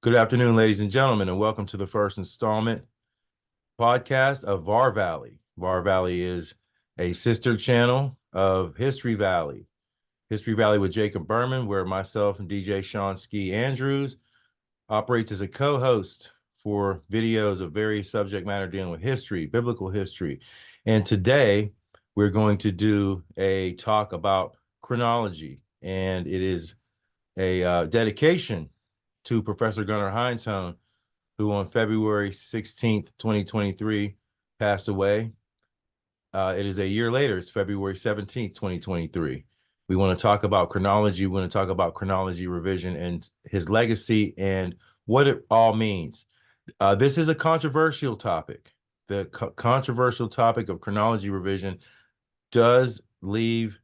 Good afternoon, ladies and gentlemen, and welcome to the first installment podcast of VAR Valley. VAR Valley is a sister channel of History Valley. History Valley with Jacob Berman, where myself and DJ Sean Ski Andrews operates as a co-host for videos of various subject matter dealing with history, biblical history. And today we're going to do a talk about chronology, and it is a dedication to Professor Gunnar Heinsohn, who on February 16th, 2023, passed away. It is a year later. It's February 17th, 2023. We want to talk about chronology. We want to talk about chronology revision and his legacy and what it all means. This is a controversial topic. The controversial topic of chronology revision does leave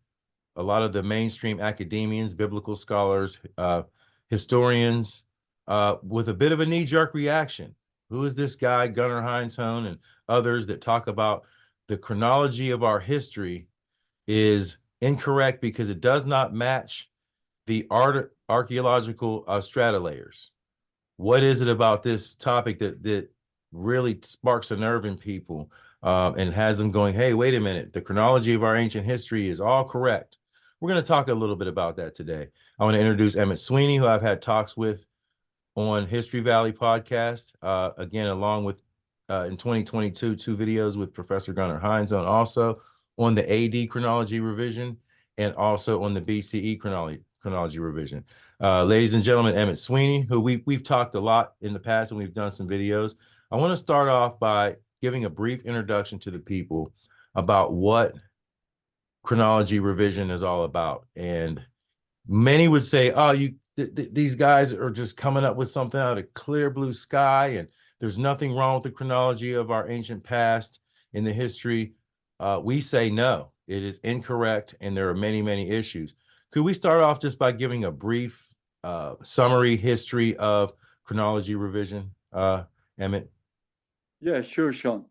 a lot of the mainstream academians, biblical scholars, historians, with a bit of a knee-jerk reaction. Who is this guy, Gunnar Heinsohn, and others that talk about the chronology of our history is incorrect because it does not match the archaeological strata layers. What is it about this topic that really sparks a nerve in people and has them going, hey, wait a minute, the chronology of our ancient history is all correct? We're going to talk a little bit about that today. I want to introduce Emmett Sweeney, who I've had talks with on History Valley podcast, again, along with in 2022, 2 videos with Professor Gunnar Heinsohn, also on the AD chronology revision and also on the BCE chronology revision. Ladies and gentlemen, Emmett Sweeney, who we've talked a lot in the past and we've done some videos. I want to start off by giving a brief introduction to the people about what chronology revision is all about. And many would say, oh, these guys are just coming up with something out of clear blue sky, and there's nothing wrong with the chronology of our ancient past in the history. We say no, it is incorrect, and there are many, many issues. Could we start off just by giving a brief summary history of chronology revision, Emmett? Yeah, sure, Sean.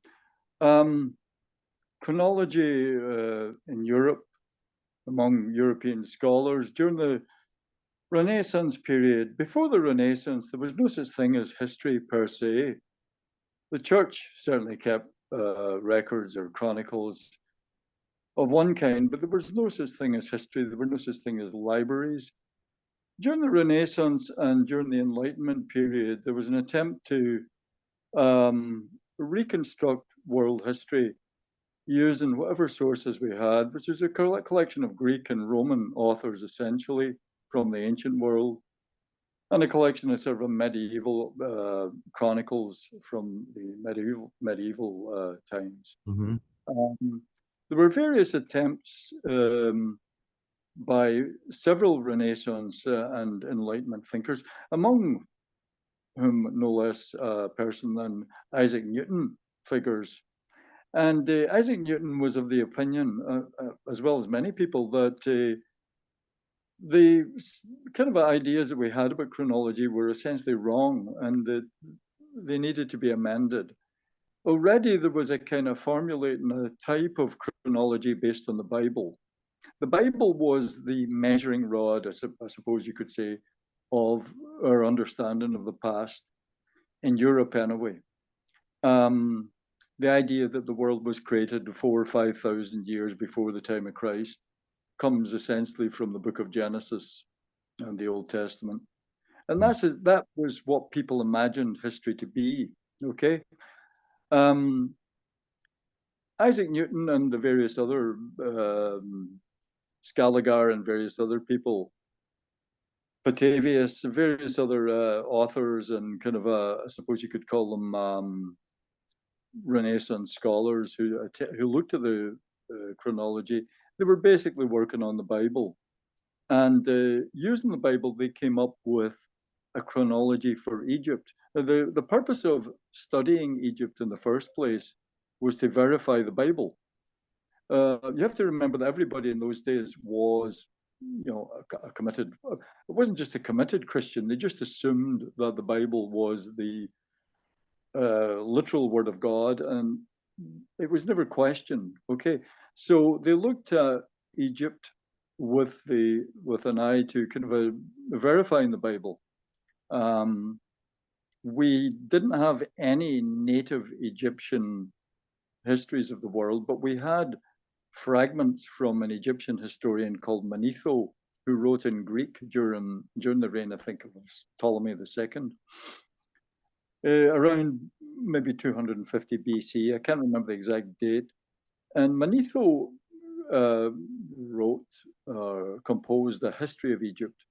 Chronology in Europe, among European scholars, during the Renaissance period, before the Renaissance, there was no such thing as history per se. The church certainly kept records or chronicles of one kind, but there was no such thing as history. There were no such thing as libraries. During the Renaissance and during the Enlightenment period, there was an attempt to reconstruct world history using whatever sources we had, which was a collection of Greek and Roman authors, essentially, from the ancient world, and a collection of sort of medieval chronicles from the medieval times. Mm-hmm. There were various attempts by several Renaissance and Enlightenment thinkers, among whom no less a person than Isaac Newton figures. And Isaac Newton was of the opinion, as well as many people, that the kind of ideas that we had about chronology were essentially wrong and that they needed to be amended. Already there was a kind of formulating a type of chronology based on the Bible. The Bible was the measuring rod, I suppose you could say, of our understanding of the past, in Europe anyway. The idea that the world was created 4,000 or 5,000 years before the time of Christ comes essentially from the book of Genesis and the Old Testament. And that was what people imagined history to be, okay? Isaac Newton and the various other, Scaliger and various other people, Petavius, various other authors and kind of, I suppose you could call them Renaissance scholars who looked at the chronology. They were basically working on the Bible, and using the Bible, they came up with a chronology for Egypt. The purpose of studying Egypt in the first place was to verify the Bible. You have to remember that everybody in those days was, a committed. It wasn't just a committed Christian. They just assumed that the Bible was the literal word of God, and it was never questioned. Okay, so they looked at Egypt with an eye to kind of verifying the Bible. we didn't have any native Egyptian histories of the world, but we had fragments from an Egyptian historian called Manetho, who wrote in Greek during the reign, I think, of Ptolemy II, around maybe 250 BC. I can't remember the exact date. And Manetho composed a history of Egypt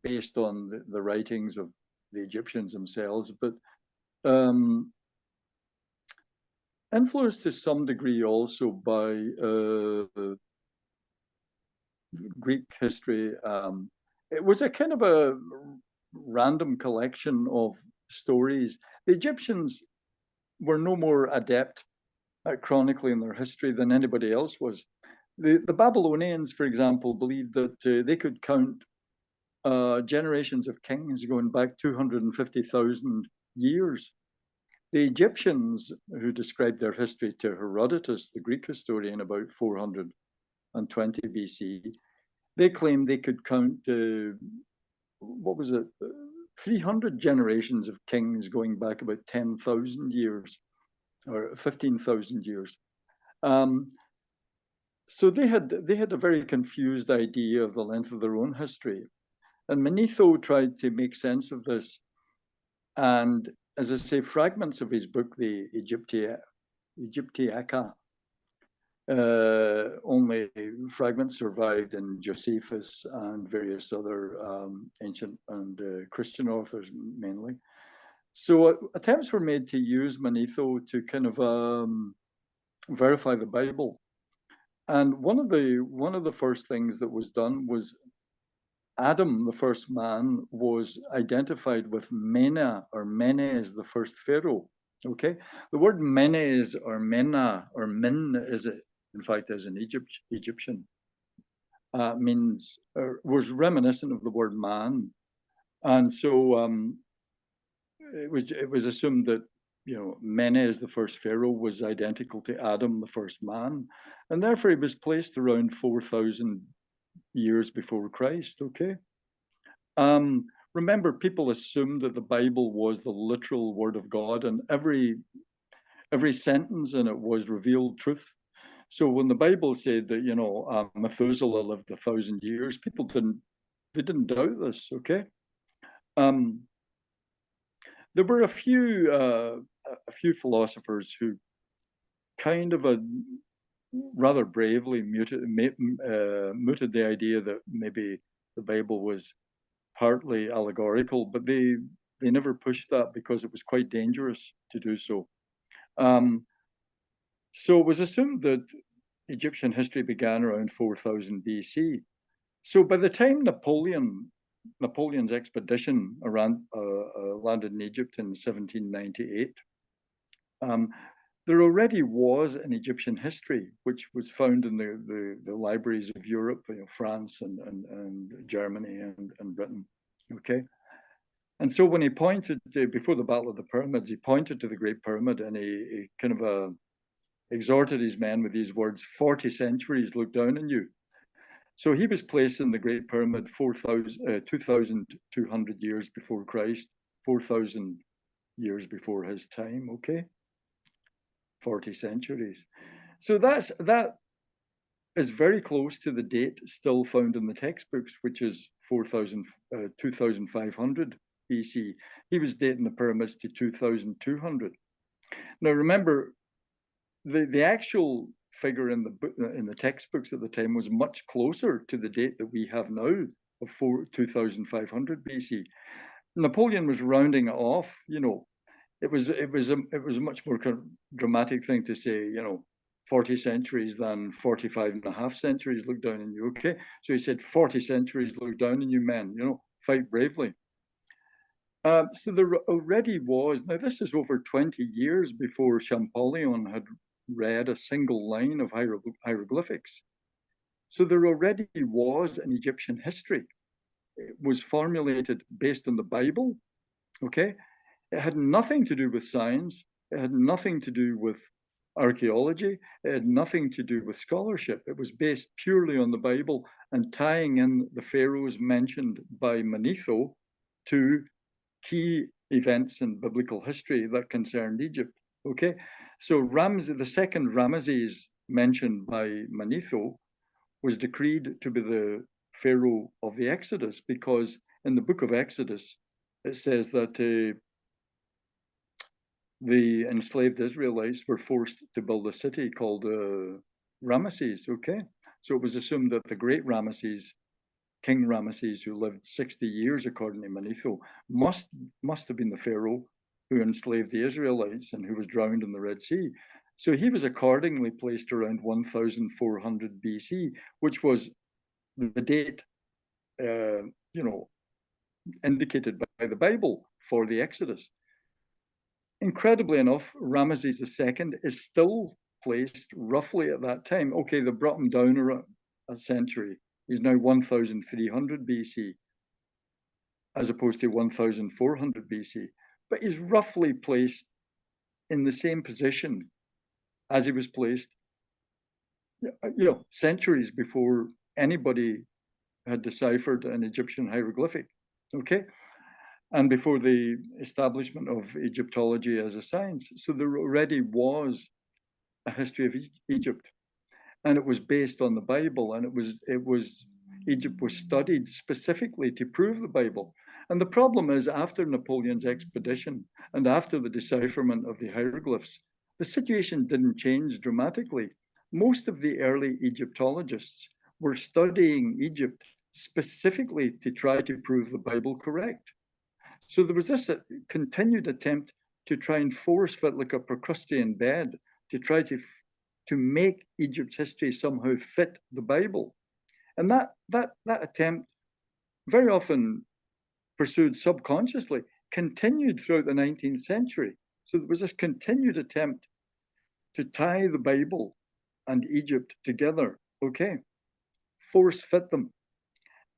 based on the writings of the Egyptians themselves, but influenced to some degree also by Greek history. It was a kind of a random collection of stories. The Egyptians were no more adept at chronicling their history than anybody else was. The Babylonians, for example, believed that they could count generations of kings going back 250,000 years. The Egyptians, who described their history to Herodotus, the Greek historian, about 420 BC, they claimed they could count, 300 generations of kings going back about 10,000 years or 15,000 years. So they had a very confused idea of the length of their own history. And Manetho tried to make sense of this. And as I say, fragments of his book, the Egyptiaca, only fragments survived in Josephus and various other ancient and Christian authors mainly. So attempts were made to use Manetho to kind of verify the Bible. And one of the first things that was done was Adam, the first man, was identified with Mena or Menes, the first pharaoh. Okay, the word Menes or Mena or Min is in fact as an Egyptian means was reminiscent of the word man, and so it was assumed that Menes, the first pharaoh, was identical to Adam, the first man, and therefore he was placed around 4,000 years before Christ. Okay. Remember, people assumed that the Bible was the literal word of God, and every sentence in it was revealed truth. So when the Bible said that Methuselah lived 1,000 years, people didn't doubt this. Okay, there were a few philosophers who kind of rather bravely mooted the idea that maybe the Bible was partly allegorical, but they never pushed that because it was quite dangerous to do so. So it was assumed that Egyptian history began around 4,000 BC. So by the time Napoleon's expedition around landed in Egypt in 1798, there already was an Egyptian history, which was found in the libraries of Europe, France and Germany and Britain. Okay. And so when he pointed before the Battle of the Pyramids, he pointed to the Great Pyramid and he kind of exhorted his men with these words: 40 centuries look down on you. So he was placed in the Great Pyramid 2,200 years before Christ, 4,000 years before his time. Okay. 40 centuries. So that is very close to the date still found in the textbooks, which is 2,500 BC. He was dating the pyramids to 2,200. Now remember, the actual figure in the textbooks at the time was much closer to the date that we have now of 2,500 BC. Napoleon was rounding it off. It was a much more dramatic thing to say, 40 centuries than 45 and a half centuries look down on you. Okay. So he said 40 centuries look down on you, men, fight bravely. So there already was, now this is over 20 years before Champollion had read a single line of hieroglyphics. So there already was an Egyptian history. It was formulated based on the Bible. Okay. It had nothing to do with science. It had nothing to do with archaeology. It had nothing to do with scholarship. It was based purely on the Bible and tying in the pharaohs mentioned by Manetho to key events in biblical history that concerned Egypt. Okay, so the second Ramesses mentioned by Manetho was decreed to be the pharaoh of the Exodus, because in the book of Exodus it says that the enslaved Israelites were forced to build a city called Ramesses. Okay, so it was assumed that the great Ramesses, King Ramesses, who lived 60 years according to Manetho, must have been the pharaoh who enslaved the Israelites and who was drowned in the Red Sea. So he was accordingly placed around 1400 BC, which was the date, indicated by the Bible for the Exodus. Incredibly enough, Ramesses II is still placed roughly at that time. Okay, they brought him down a century. He's now 1300 BC, as opposed to 1400 BC. But he's roughly placed in the same position as he was placed, centuries before anybody had deciphered an Egyptian hieroglyphic. Okay, and before the establishment of Egyptology as a science. So there already was a history of Egypt, and it was based on the Bible, and Egypt was studied specifically to prove the Bible. And the problem is, after Napoleon's expedition and after the decipherment of the hieroglyphs, the situation didn't change dramatically. Most of the early Egyptologists were studying Egypt specifically to try to prove the Bible correct. So there was this continued attempt to try and force fit like a Procrustean bed, to try to make Egypt's history somehow fit the Bible. And that attempt, very often pursued subconsciously, continued throughout the 19th century. So there was this continued attempt to tie the Bible and Egypt together, okay, force fit them.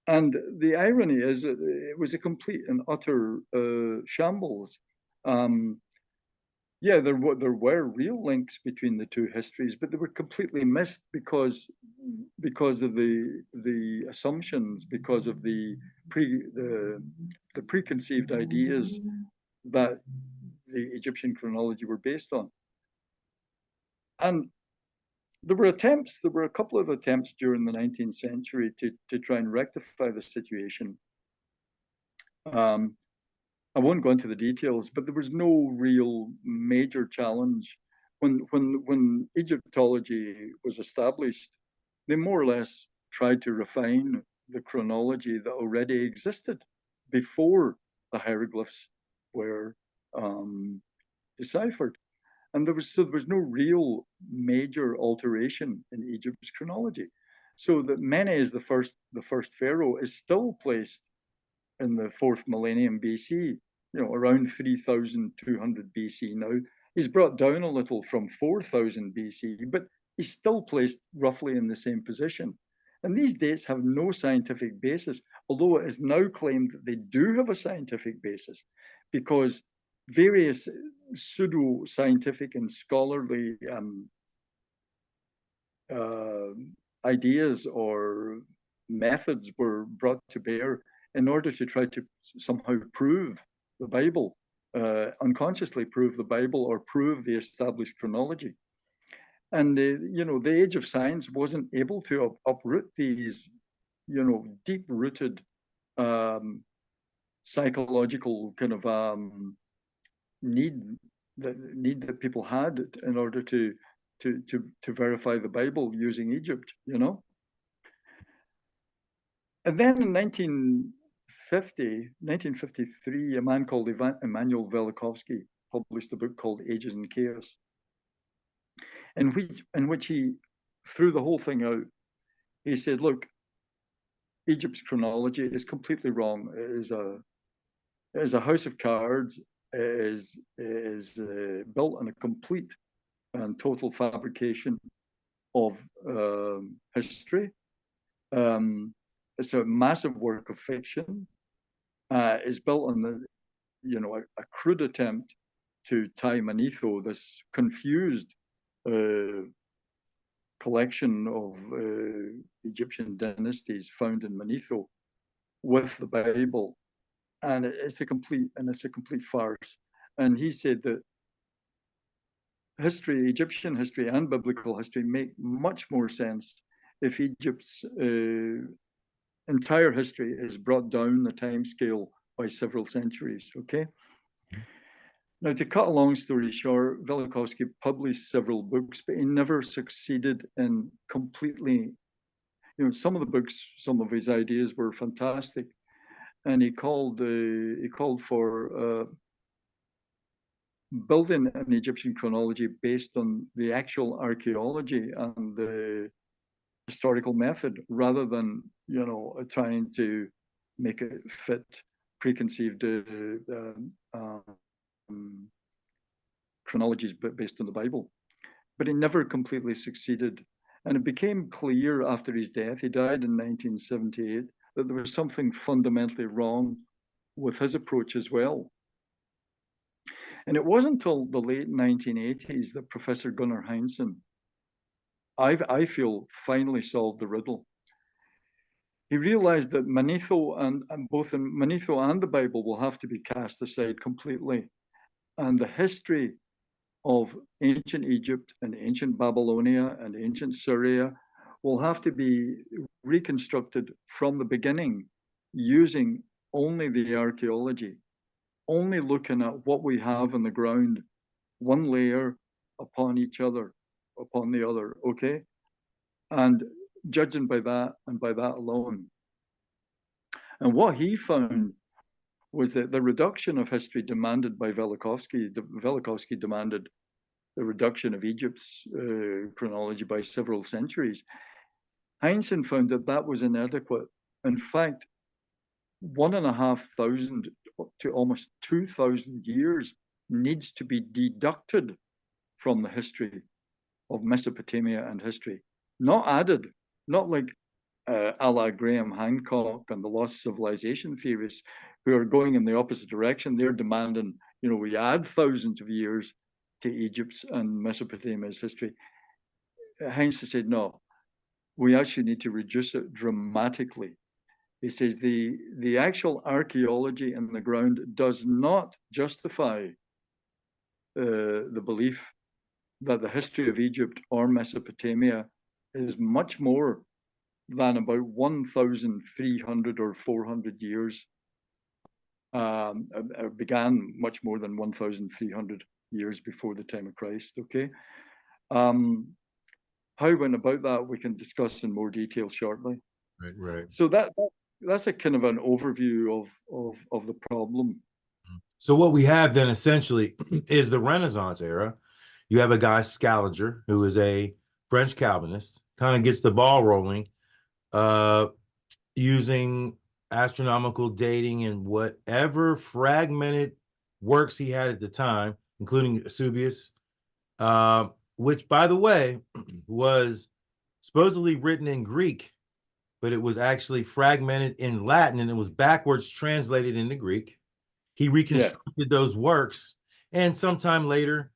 And the irony is that it was a complete and utter shambles. Yeah, there were real links between the two histories, but they were completely missed because of the assumptions, because of the preconceived ideas that the Egyptian chronology were based on. And there were a couple of attempts during the 19th century to try and rectify the situation. I won't go into the details, but there was no real major challenge. When Egyptology was established, they more or less tried to refine the chronology that already existed before the hieroglyphs were deciphered. And there was no real major alteration in Egypt's chronology. So that Mene is the first pharaoh is still placed in the 4th millennium BC, around 3200 BC now. He's brought down a little from 4000 BC, but he's still placed roughly in the same position. And these dates have no scientific basis, although it is now claimed that they do have a scientific basis, because various pseudo-scientific and scholarly ideas or methods were brought to bear in order to try to somehow prove the Bible, unconsciously prove the Bible or prove the established chronology. And, the age of science wasn't able to uproot these, deep-rooted psychological kind of need that people had in order to verify the Bible using Egypt, And then in 1953, a man called Immanuel Velikovsky published a book called Ages in Chaos, in which he threw the whole thing out. He said, look, Egypt's chronology is completely wrong. It is a house of cards. It is built on a complete and total fabrication of history. It's a massive work of fiction. It's built on a crude attempt to tie Manetho, this confused collection of Egyptian dynasties found in Manetho, with the Bible. and it's a complete farce. And he said that history, Egyptian history and biblical history, make much more sense if Egypt's entire history is brought down the time scale by several centuries. Okay. Now, to cut a long story short, Velikovsky published several books, but he never succeeded in completely, some of the books, some of his ideas were fantastic, and he called for building an Egyptian chronology based on the actual archaeology and the historical method, rather than trying to make it fit preconceived chronologies based on the Bible. But he never completely succeeded. And it became clear after his death, he died in 1978, that there was something fundamentally wrong with his approach as well. And it wasn't until the late 1980s that Professor Gunnar Heinsohn, I feel, finally solved the riddle. He realized that Manetho and both in Manetho and the Bible will have to be cast aside completely. And the history of ancient Egypt and ancient Babylonia and ancient Syria will have to be reconstructed from the beginning using only the archaeology, only looking at what we have on the ground, one layer upon each other, upon the other, okay? And judging by that and by that alone. And what he found was that the reduction of history demanded by Velikovsky demanded the reduction of Egypt's chronology by several centuries. Heinsohn found that that was inadequate. In fact, 1,500 to almost 2,000 years needs to be deducted from the history of Mesopotamia and history, not added, not like a la Graham Hancock and the lost civilization theorists who are going in the opposite direction. They're demanding, we add thousands of years to Egypt's and Mesopotamia's history. Heinsohn said, no, we actually need to reduce it dramatically. He says the actual archaeology in the ground does not justify the belief that the history of Egypt or Mesopotamia is much more than about 1,300 or 400 years. Began much more than 1,300 years before the time of Christ, okay? How we went about that, we can discuss in more detail shortly. Right. So that's a kind of an overview of the problem. So what we have then essentially is the Renaissance era. You have a guy, Scaliger, who is a French Calvinist, kind of gets the ball rolling, using astronomical dating and whatever fragmented works he had at the time, including Eusebius, which, by the way, was supposedly written in Greek, but it was actually fragmented in Latin, and it was backwards translated into Greek. He reconstructed those works, and sometime later,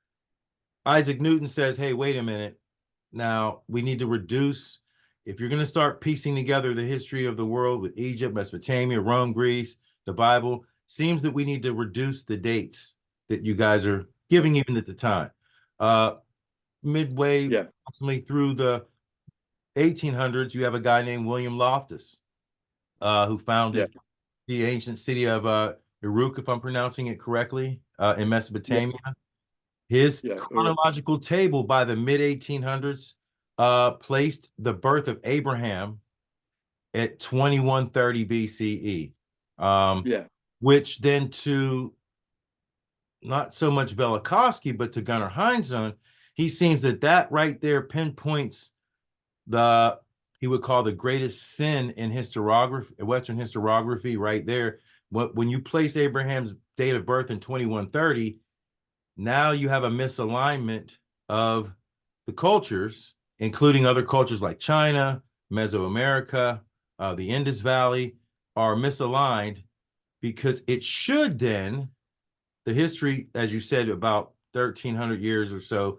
Isaac Newton says, hey, wait a minute. Now, we need to reduce, if you're going to start piecing together the history of the world with Egypt, Mesopotamia, Rome, Greece, the Bible, seems that we need to reduce the dates that you guys are giving even at the time. Midway, approximately through the 1800s, you have a guy named William Loftus, who founded the ancient city of Uruk, if I'm pronouncing it correctly, in Mesopotamia. His chronological table by the mid-1800s placed the birth of Abraham at 2130 BCE, which then to not so much Velikovsky, but to Gunnar Heinsohn, he seems that right there pinpoints he would call the greatest sin in historiography, Western historiography right there. When you place Abraham's date of birth in 2130, now you have a misalignment of the cultures, including other cultures like China, Mesoamerica, the Indus Valley, are misaligned because it should then, the history, as you said, about 1,300 years or so,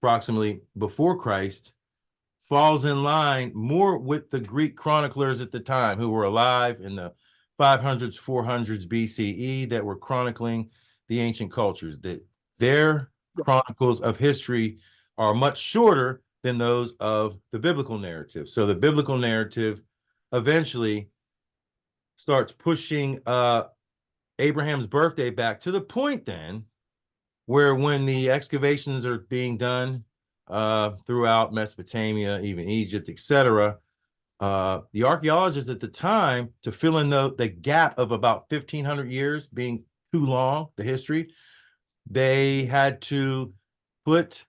approximately before Christ, falls in line more with the Greek chroniclers at the time who were alive in the 500s, 400s BCE that were chronicling the ancient cultures, that their chronicles of history are much shorter than those of the biblical narrative. So the biblical narrative eventually starts pushing Abraham's birthday back to the point then where when the excavations are being done throughout Mesopotamia, even Egypt, etc., the archaeologists at the time, to fill in the gap of about 1,500 years being too long, the history, they had to put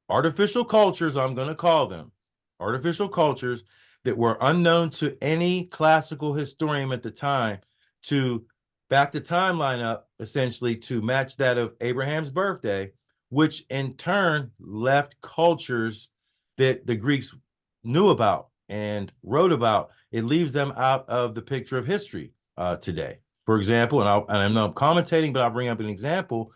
artificial cultures, I'm going to call them, artificial cultures that were unknown to any classical historian at the time, to back the timeline up essentially to match that of Abraham's birthday, which in turn left cultures that the Greeks knew about and wrote about. It leaves them out of the picture of history today. For example, and I'm not commentating, but I'll bring up an example.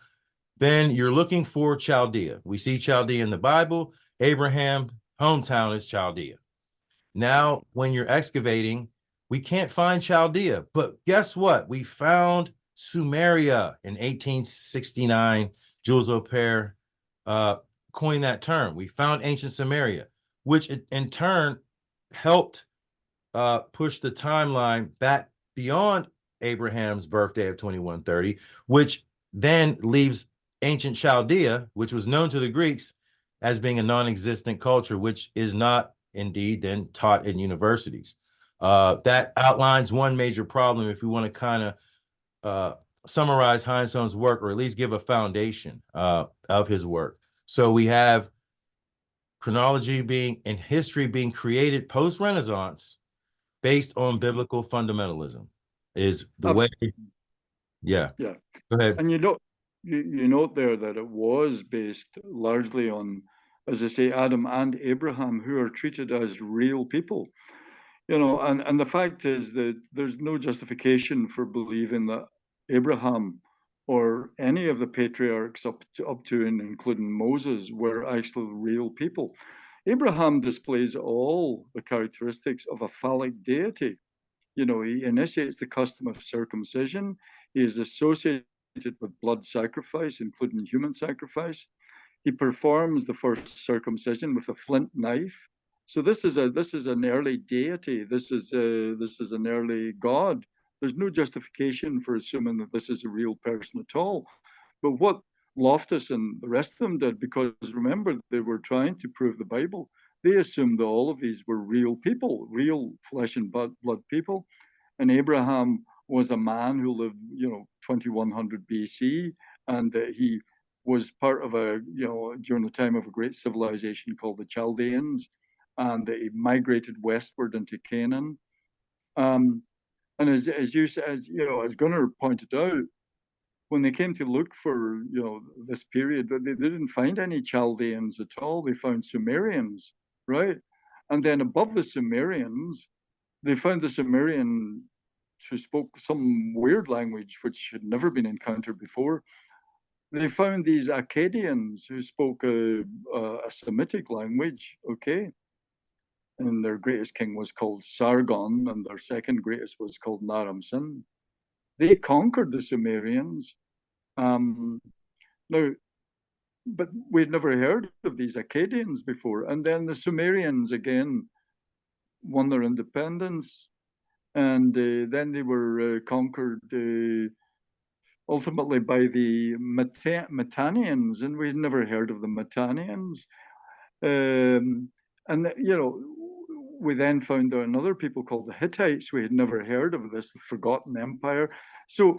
Then you're looking for Chaldea. We see Chaldea in the Bible. Abraham's hometown is Chaldea. Now, when you're excavating, we can't find Chaldea, but guess what? We found Sumeria in 1869. Jules Opare coined that term. We found ancient Sumeria, which in turn helped push the timeline back beyond Abraham's birthday of 2130, which then leaves ancient Chaldea, which was known to the Greeks as being a non-existent culture, which is not indeed then taught in universities. That outlines one major problem if we want to kind of summarize Heinsohn's work, or at least give a foundation of his work. So we have chronology being and history being created post-Renaissance based on biblical fundamentalism is the way. Yeah. Yeah. Go ahead. And you note there that it was based largely on, as I say, Adam and Abraham, who are treated as real people. And the fact is that there's no justification for believing that Abraham or any of the patriarchs up to and including Moses were actually real people. Abraham displays all the characteristics of a phallic deity. He initiates the custom of circumcision. He is associated with blood sacrifice, including human sacrifice. He performs the first circumcision with a flint knife. So this is an early deity. This is an early god. There's no justification for assuming that this is a real person at all. But what Loftus and the rest of them did, because remember, they were trying to prove the Bible, they assumed that all of these were real people, real flesh and blood people. And Abraham was a man who lived, 2100 BC, and he was part of during the time of a great civilization called the Chaldeans, and they migrated westward into Canaan. And as Gunnar pointed out, when they came to look for this period, they didn't find any Chaldeans at all. They found Sumerians, right? And then above the Sumerians, they found the Sumerian who spoke some weird language which had never been encountered before. They found these Akkadians who spoke a Semitic language, okay? And their greatest king was called Sargon, and their second greatest was called Naram-Sin. They conquered the Sumerians. Now, but we'd never heard of these Akkadians before. And then the Sumerians again won their independence, and then they were conquered ultimately by the Mitannians, and we'd never heard of the Mitannians. We then found there another people called the Hittites. We had never heard of this forgotten empire. So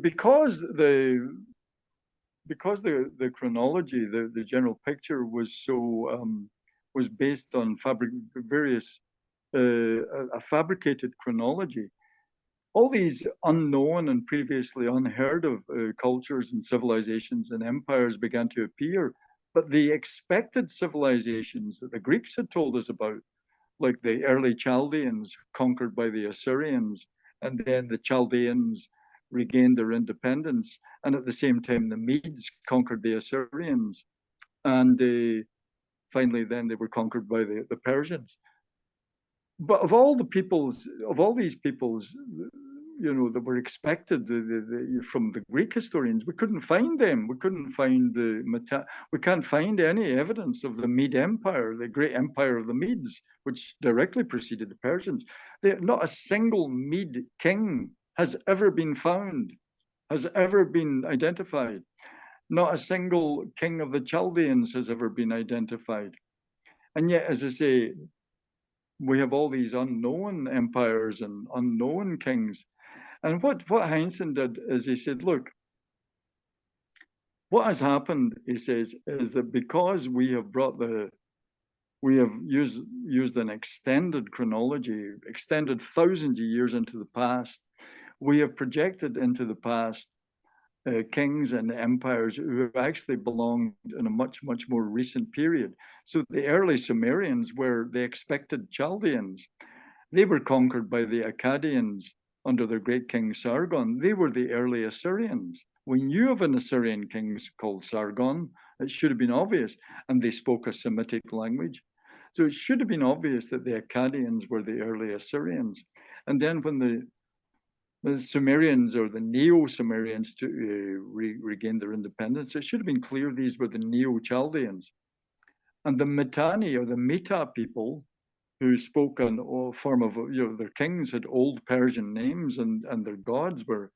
because the chronology, the general picture was was based on a fabricated chronology. All these unknown and previously unheard of cultures and civilizations and empires began to appear. But the expected civilizations that the Greeks had told us about, like the early Chaldeans conquered by the Assyrians, and then the Chaldeans regained their independence, and at the same time the Medes conquered the Assyrians, and finally then they were conquered by the Persians. But of all these peoples, that were expected from the Greek historians. We couldn't find them. We couldn't find we can't find any evidence of the Mede Empire, the great empire of the Medes, which directly preceded the Persians. Not a single Mede king has ever been found, has ever been identified. Not a single king of the Chaldeans has ever been identified. And yet, as I say, we have all these unknown empires and unknown kings. And what Heinsohn did is he said, look, what has happened, he says, is that because we have used an extended chronology, extended thousands of years into the past, we have projected into the past kings and empires who actually belonged in a much, much more recent period. So the early Sumerians were the expected Chaldeans. They were conquered by the Akkadians under their great king Sargon. They were the early Assyrians. We knew of an Assyrian king called Sargon. It should have been obvious. And they spoke a Semitic language. So it should have been obvious that the Akkadians were the early Assyrians. And then when the Sumerians or the Neo-Sumerians regained their independence, it should have been clear these were the Neo-Chaldeans. And the Mitanni or the Meta people who spoke a form of, their kings had old Persian names and their gods were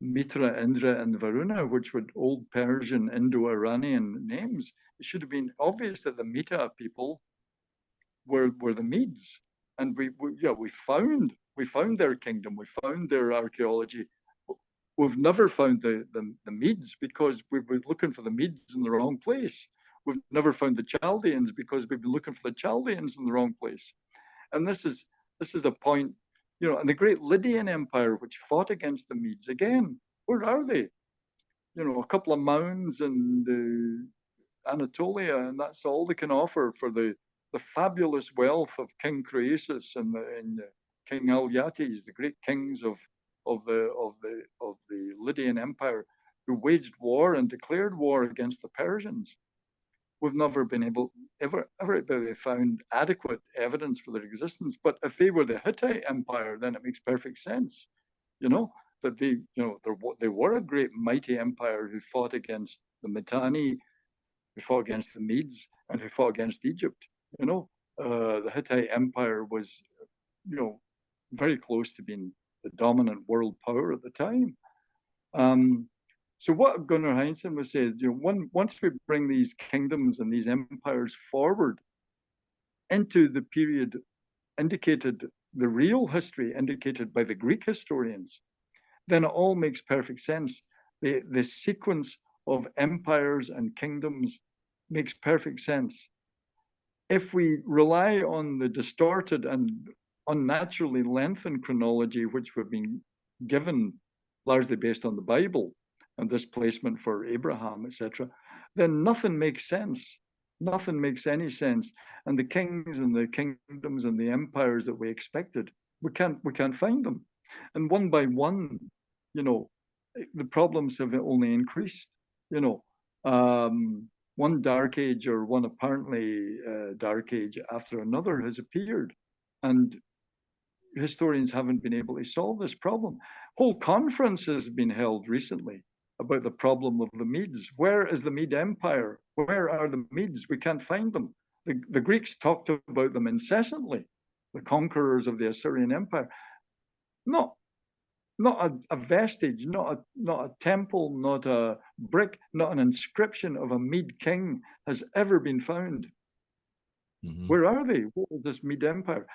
Mitra, Indra, and Varuna, which were old Persian, Indo-Iranian names. It should have been obvious that the Meta people were the Medes. And we found their kingdom, we found their archaeology. We've never found the Medes because we were looking for the Medes in the wrong place. We've never found the Chaldeans because we've been looking for the Chaldeans in the wrong place. And this is a point, and the great Lydian Empire, which fought against the Medes, again, where are they? A couple of mounds in Anatolia, and that's all they can offer for the fabulous wealth of King Croesus and King Alyattes, the great kings of the Lydian Empire, who waged war and declared war against the Persians. We've never been ever found adequate evidence for their existence. But if they were the Hittite Empire, then it makes perfect sense, that they were a great mighty empire who fought against the Mitanni, who fought against the Medes, and who fought against Egypt. The Hittite Empire was, very close to being the dominant world power at the time. So what Gunnar Heinsohn was saying, once we bring these kingdoms and these empires forward into the period indicated, the real history indicated by the Greek historians, then it all makes perfect sense. The sequence of empires and kingdoms makes perfect sense. If we rely on the distorted and unnaturally lengthened chronology, which we've been given largely based on the Bible, and this placement for Abraham, etc., then nothing makes sense. Nothing makes any sense. And the kings and the kingdoms and the empires that we expected, we can't find them. And one by one, the problems have only increased. One dark age or one apparently dark age after another has appeared. And historians haven't been able to solve this problem. Whole conferences have been held recently about the problem of the Medes. Where is the Mede Empire? Where are the Medes? We can't find them. The Greeks talked about them incessantly, the conquerors of the Assyrian Empire. Not a vestige, not a temple, not a brick, not an inscription of a Mede king has ever been found. Mm-hmm. Where are they? What is this Mede Empire?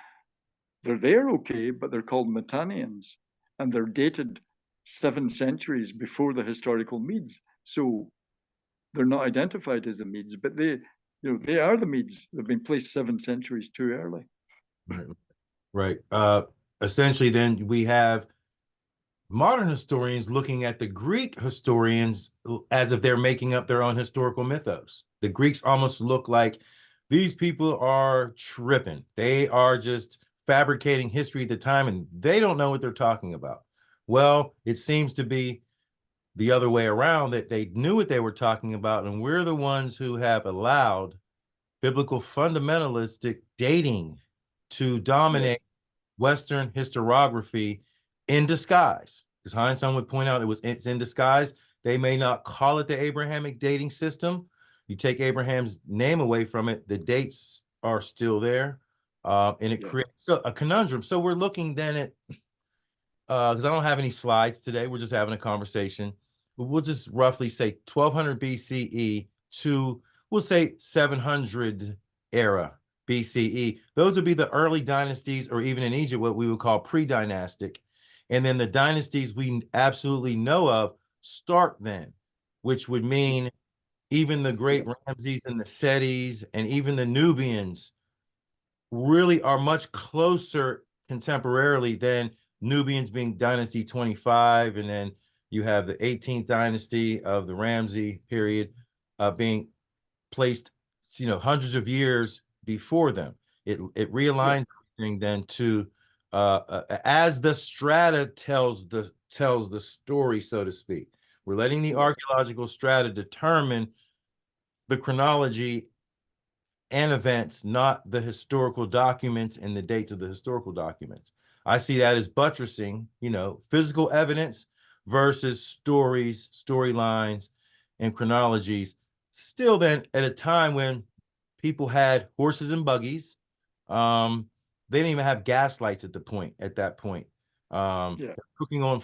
They're there, okay, but they're called Mitannians, and they're dated 7 centuries before the historical Medes. So they're not identified as the Medes, but they are the Medes. They've been placed 7 centuries too early. Right. Essentially, then we have modern historians looking at the Greek historians as if they're making up their own historical mythos. The Greeks almost look like these people are tripping. They are just fabricating history at the time, and they don't know what they're talking about. Well, it seems to be the other way around, that they knew what they were talking about, and we're the ones who have allowed biblical fundamentalistic dating to dominate Western historiography in disguise, because Heinsohn would point out it's in disguise. They may not call it the Abrahamic dating system. You take Abraham's name away from it, the dates are still there, and it creates a conundrum. So we're looking then at, because I don't have any slides today, we're just having a conversation. We'll just roughly say 1200 BCE to, we'll say 700 era BCE. Those would be the early dynasties, or even in Egypt, what we would call pre-dynastic. And then the dynasties we absolutely know of start then, which would mean even the great Ramses and the Setis and even the Nubians really are much closer contemporarily than Nubians being dynasty 25, and then you have the 18th dynasty of the Ramsey period being placed, hundreds of years before them. It realigns everything then to as the strata tells the story, so to speak. We're letting the archaeological strata determine the chronology and events, not the historical documents and the dates of the historical documents. I see that as buttressing, physical evidence versus stories, storylines, and chronologies. Still then, at a time when people had horses and buggies, they didn't even have gas lights at that point. Cooking on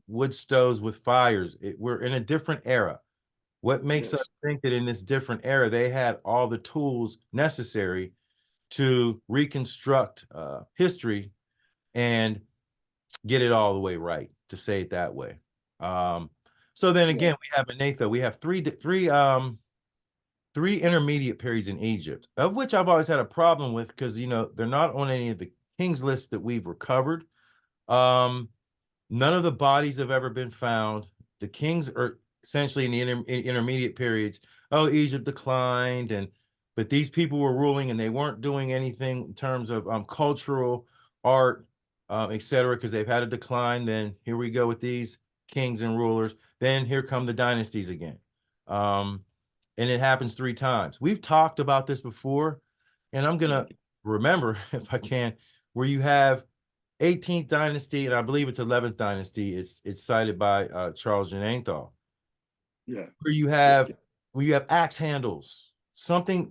wood stoves with fires. We're in a different era. What makes us think that in this different era, they had all the tools necessary to reconstruct history and get it all the way right, to say it that way. So then again, we have Manetho. We have three intermediate periods in Egypt, of which I've always had a problem with, because they're not on any of the kings lists that we've recovered. None of the bodies have ever been found. The kings are essentially in the intermediate periods. Oh, Egypt declined, but these people were ruling, and they weren't doing anything in terms of cultural, art, etc., because they've had a decline. Then here we go with these kings and rulers. Then here come the dynasties again. And it happens 3 times. We've talked about this before, and I'm gonna remember, if I can, where you have 18th dynasty, and I believe it's 11th dynasty. It's cited by Charles Jananthal. Where you have axe handles, something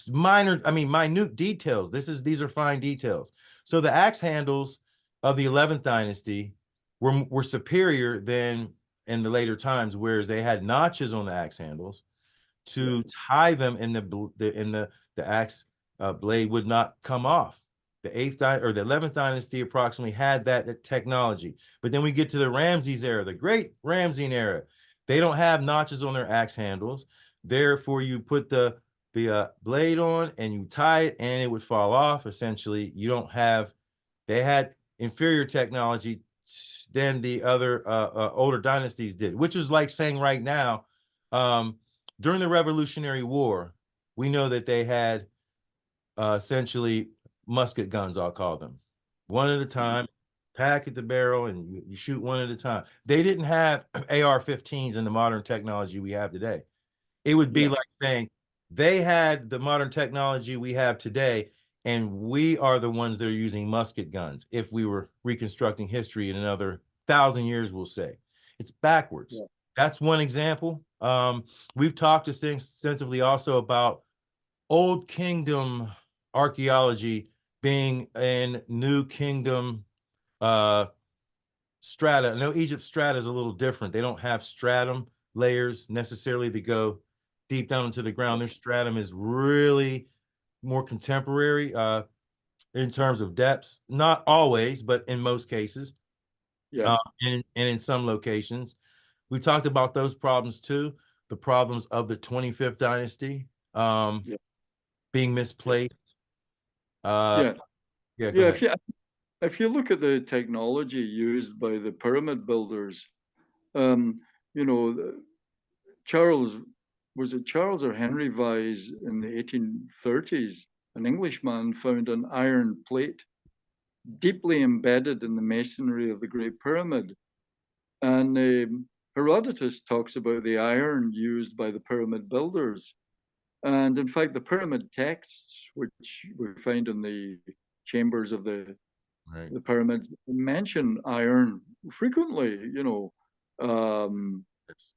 minor, minute details. These are fine details. So the axe handles of the 11th dynasty were superior than in the later times, whereas they had notches on the axe handles to tie them, in the axe blade would not come off. The 11th dynasty approximately had that technology. But then we get to the Ramses era, the great Ramsean era. They don't have notches on their axe handles. Therefore, you put the blade on and you tie it, and it would fall off. Essentially, they had inferior technology than the other older dynasties did, which is like saying right now, during the Revolutionary War, we know that they had essentially musket guns, I'll call them. One at a time, pack at the barrel, and you shoot one at a time. They didn't have AR-15s and the modern technology we have today. It would be like saying they had the modern technology we have today, and we are the ones that are using musket guns. If we were reconstructing history in another 1,000 years, we'll say. It's backwards. That's one example. We've talked extensively also about Old Kingdom archaeology being in New Kingdom strata. I know Egypt's strata is a little different. They don't have stratum layers necessarily to go deep down into the ground. Their stratum is really more contemporary in terms of depths. Not always, but in most cases. And in some locations. We talked about those problems too. The problems of the 25th dynasty being misplaced. If you look at the technology used by the pyramid builders, Charles or Henry Vyse in the 1830s, an Englishman found an iron plate deeply embedded in the masonry of the Great Pyramid. And Herodotus talks about the iron used by the pyramid builders. And in fact, the pyramid texts, which we find in the chambers of the Right. the pyramids mention iron frequently, Yes.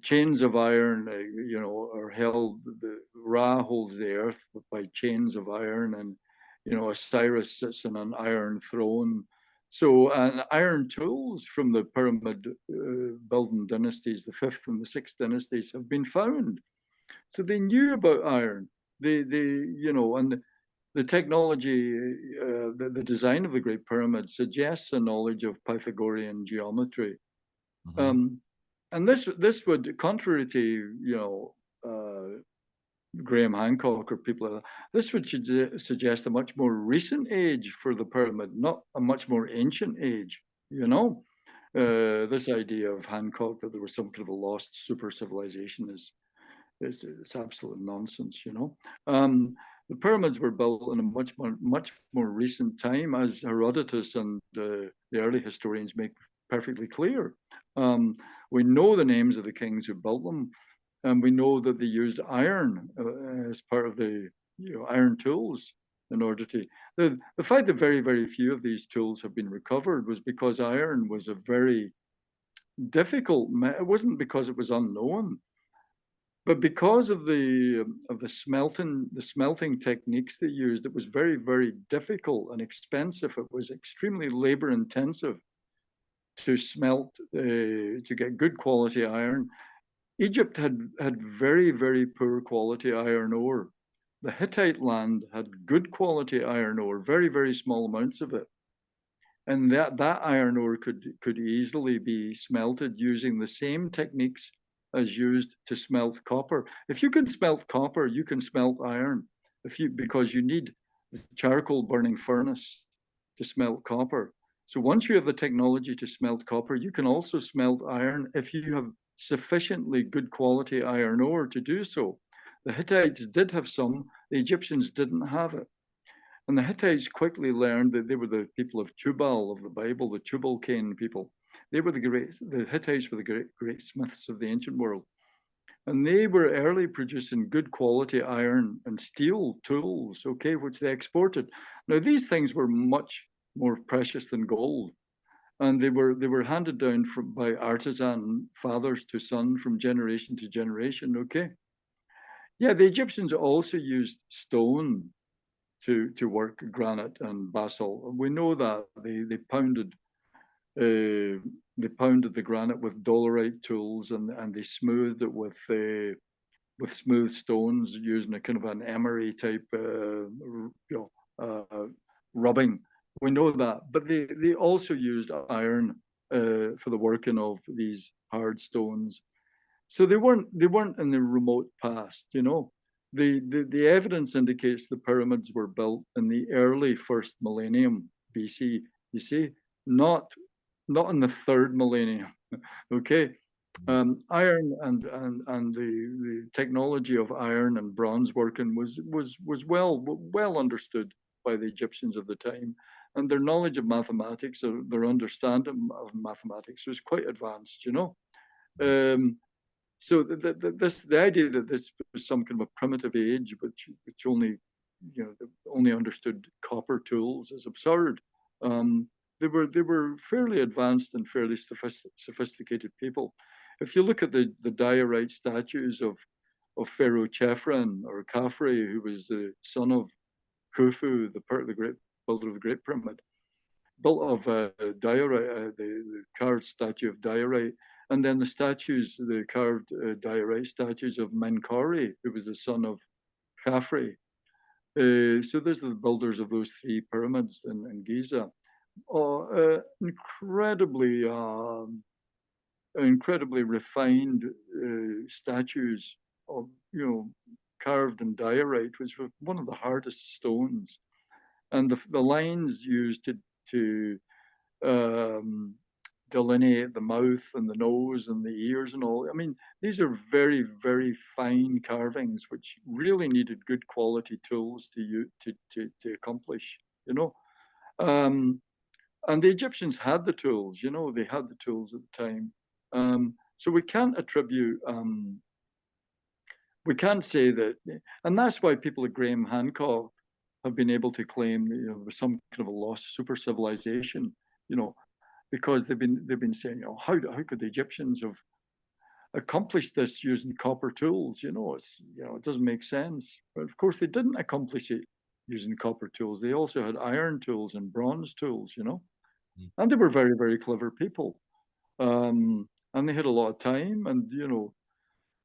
chains of iron, are held, the Ra holds the earth by chains of iron, and, Osiris sits on an iron throne. So, and iron tools from the pyramid building dynasties, the fifth and the sixth dynasties, have been found. So they knew about iron. And the technology, the design of the Great Pyramid suggests a knowledge of Pythagorean geometry. Mm-hmm. Um, and this would, contrary to Graham Hancock or people like that, this would suggest a much more recent age for the pyramid, not a much more ancient age. This idea of Hancock that there was some kind of a lost super civilization is it's absolute nonsense. The pyramids were built in a much more recent time, as Herodotus and the early historians make perfectly clear. We know the names of the kings who built them, and we know that they used iron as part of the iron tools in order to. The fact that very few of these tools have been recovered was because iron was a very difficult. It wasn't because it was unknown, but because of the smelting techniques they used. It was very difficult and expensive. It was extremely labor intensive to smelt, to get good quality iron. Egypt had very poor quality iron ore. The Hittite land had good quality iron ore, very small amounts of it, and that iron ore could easily be smelted using the same techniques as used to smelt copper. If you can smelt copper, you can smelt iron. Because you need the charcoal burning furnace to smelt copper. So once you have the technology to smelt copper, you can also smelt iron if you have sufficiently good quality iron ore to do so. The Hittites did have some, the Egyptians didn't have it. And the Hittites quickly learned that they were the people of Tubal of the Bible, the Tubal-Cain people. The Hittites were the great smiths of the ancient world. And they were early producing good quality iron and steel tools, okay, which they exported. Now, these things were much more precious than gold. And they were handed down by artisan fathers to son from generation to generation, okay? Yeah, the Egyptians also used stone to work granite and basalt. We know that uh, they pounded the granite with dolerite tools, and they smoothed it with smooth stones using a kind of an emery type rubbing. We know that, but they also used iron for the working of these hard stones. So they weren't in the remote past. The evidence indicates the pyramids were built in the early first millennium BC. You see, not not in the third millennium. Okay, iron and the technology of iron and bronze working was well understood by the Egyptians of the time, and their knowledge of mathematics, or their understanding of mathematics, was quite advanced. Um, so the idea that this was some kind of a primitive age, which only understood copper tools, is absurd. Um, they were fairly advanced and fairly sophisticated people. If you look at the diorite statues of Pharaoh Chephren or Khafre, who was the son of Khufu, the great builder of the Great Pyramid, built of diorite, the carved statue of diorite, and then the carved diorite statues of Menkaure, who was the son of Khafre. So there's the builders of those three pyramids in Giza. Incredibly refined statues of carved in diorite, which was one of the hardest stones, and the lines used to um, delineate the mouth and the nose and the ears and all. I mean, these are very fine carvings, which really needed good quality tools to accomplish. You know, um, and the Egyptians had the tools. They had the tools at the time. So we can't attribute. We can't say that, and that's why people like Graham Hancock have been able to claim that, there was some kind of a lost super civilization, because they've been saying, how could the Egyptians have accomplished this using copper tools? It doesn't make sense. But of course, they didn't accomplish it using copper tools. They also had iron tools and bronze tools, and they were very, very clever people. And they had a lot of time, and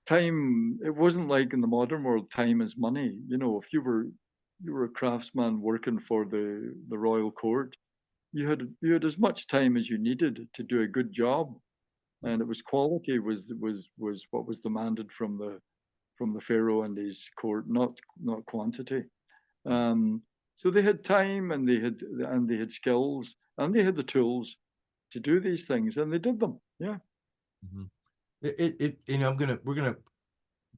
time. It wasn't like in the modern world, time is money. If you were a craftsman working for the royal court, you had as much time as you needed to do a good job, and it was quality was what was demanded from the pharaoh and his court, not quantity. So they had time, and they had skills, and they had the tools to do these things, and they did them. Yeah. Mhm. We're gonna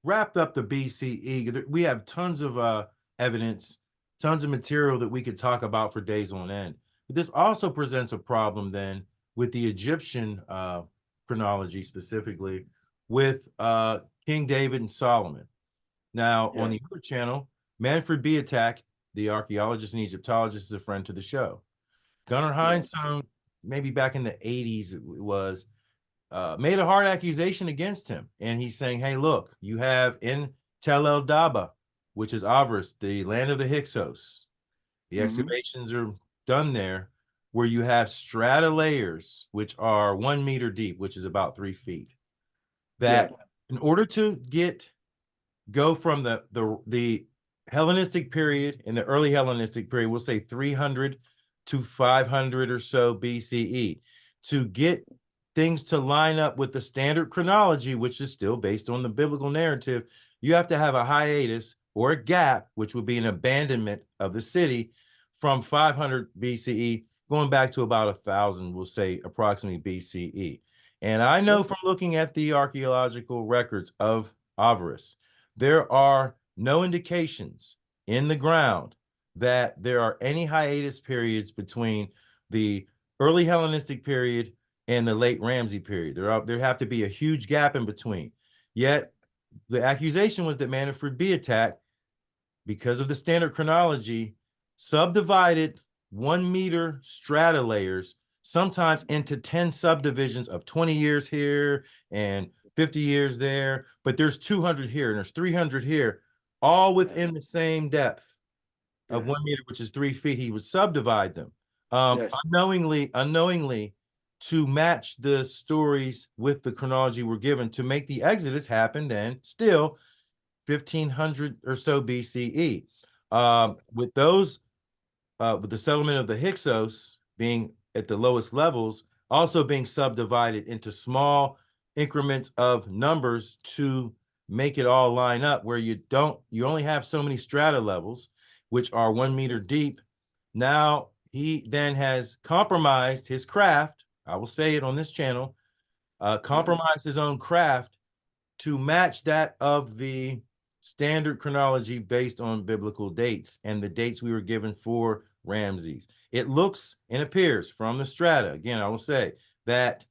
wrap up the BCE. We have tons of evidence, tons of material that we could talk about for days on end. But this also presents a problem then with the Egyptian chronology, specifically with King David and Solomon. Now, Yeah. on the other channel, Manfred Beatak, the archaeologist and Egyptologist, is a friend to the show. Gunnar Yeah. Heinsohn, maybe back in the 80s, it was made a hard accusation against him. And he's saying, hey, look, you have in Tel El Daba, which is Avars, the land of the Hyksos. The excavations are done there, where you have strata layers, which are 1 meter deep, which is about 3 feet. That in order to go from the Hellenistic period, in the early Hellenistic period, we'll say 300 to 500 or so BCE, to get things to line up with the standard chronology, which is still based on the biblical narrative, you have to have a hiatus or a gap, which would be an abandonment of the city from 500 BCE going back to about 1,000, we'll say approximately BCE. And I know from looking at the archaeological records of Avaris, there are no indications in the ground that there are any hiatus periods between the early Hellenistic period and the late Ramsey period. There have to be a huge gap in between. Yet the accusation was that Manfred Beatak, because of the standard chronology, subdivided 1 meter strata layers, sometimes into 10 subdivisions of 20 years here and 50 years there, but there's 200 here and there's 300 here, all within the same depth of 1 meter, which is 3 feet. He would subdivide them unknowingly to match the stories with the chronology we're given, to make the Exodus happen then still 1500 or so BCE. With the settlement of the Hyksos being at the lowest levels, also being subdivided into small increments of numbers to make it all line up, where you only have so many strata levels, which are 1 meter deep. Now he then has compromised his craft. I will say it on this channel, compromised his own craft to match that of the standard chronology based on biblical dates and the dates we were given for Ramses. It looks and appears from the strata, again, I will say that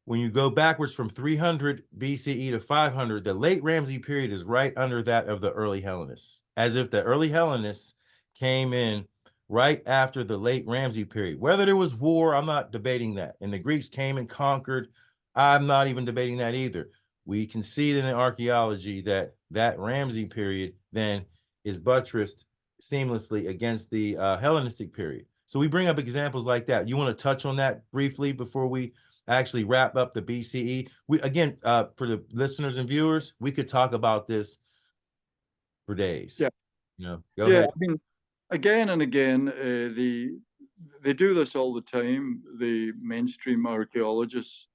when you go backwards from 300 BCE to 500, the late Ramsey period is right under that of the early Hellenists, as if the early Hellenists came in right after the late Ramsey period. Whether there was war, I'm not debating that. And the Greeks came and conquered, I'm not even debating that either. We can see it in the archaeology that Ramsey period then is buttressed seamlessly against the Hellenistic period. So we bring up examples like that. You want to touch on that briefly before we actually wrap up the BCE? We again, for the listeners and viewers, we could talk about this for days. Yeah. Go ahead. I mean, again and again, they do this all the time. The mainstream archaeologists,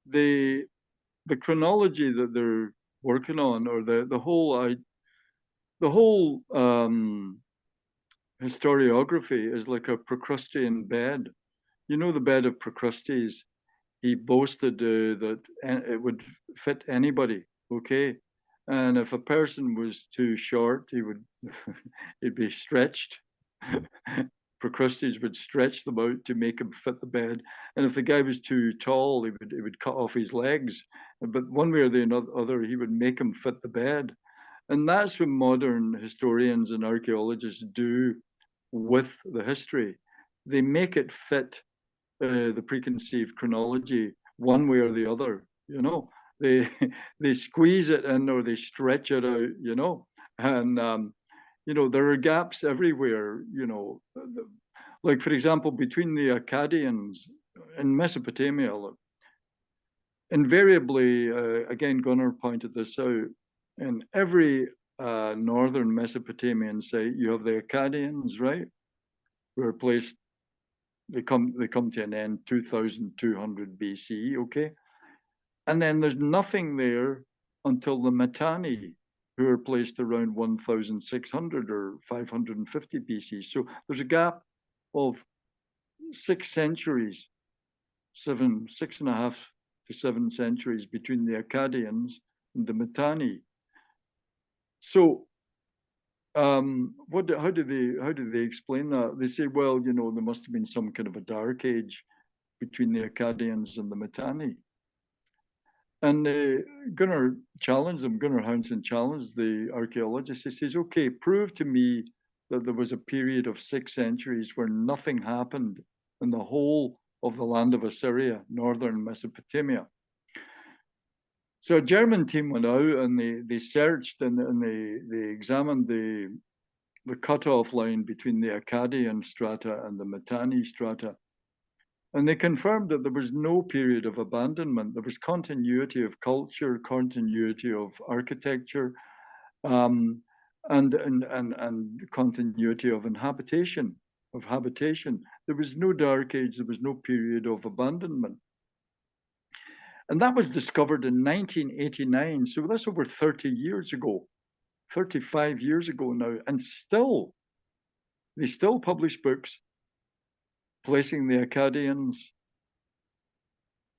the chronology that they're working on, or the whole historiography is like a Procrustean bed. The bed of Procrustes. He boasted that it would fit anybody. Okay. And if a person was too short, he'd be stretched. Procrustes would stretch them out to make him fit the bed. And if the guy was too tall, he would cut off his legs. But one way or the other, he would make him fit the bed. And that's what modern historians and archaeologists do with the history. They make it fit the preconceived chronology one way or the other, you know. They they squeeze it in or they stretch it out, you know. And you know, there are gaps everywhere, you know. Like, for example, between the Akkadians in Mesopotamia, invariably, again, Gunnar pointed this out, in every northern Mesopotamian site, you have the Akkadians, right? Who are placed, they come to an end 2200 BC, okay? And then there's nothing there until the Mitanni, who are placed around 1600 or 550 BC. So there's a gap of 6 centuries, 6.5 to 7 centuries between the Akkadians and the Mitanni. So how do they explain that? They say, well, you know, there must have been some kind of a dark age between the Akkadians and the Mitanni. And Gunnar challenged them, Gunnar Heinsohn challenged the archaeologists. He says, okay, prove to me that there was a period of 6 centuries where nothing happened in the whole of the land of Assyria, northern Mesopotamia. So a German team went out and they searched and they examined the cutoff line between the Akkadian strata and the Mitanni strata. And they confirmed that there was no period of abandonment. There was continuity of culture, continuity of architecture, and continuity of habitation. There was no dark age. There was no period of abandonment. And that was discovered in 1989. So that's over 30 years ago, 35 years ago now. And they still publish books placing the Akkadians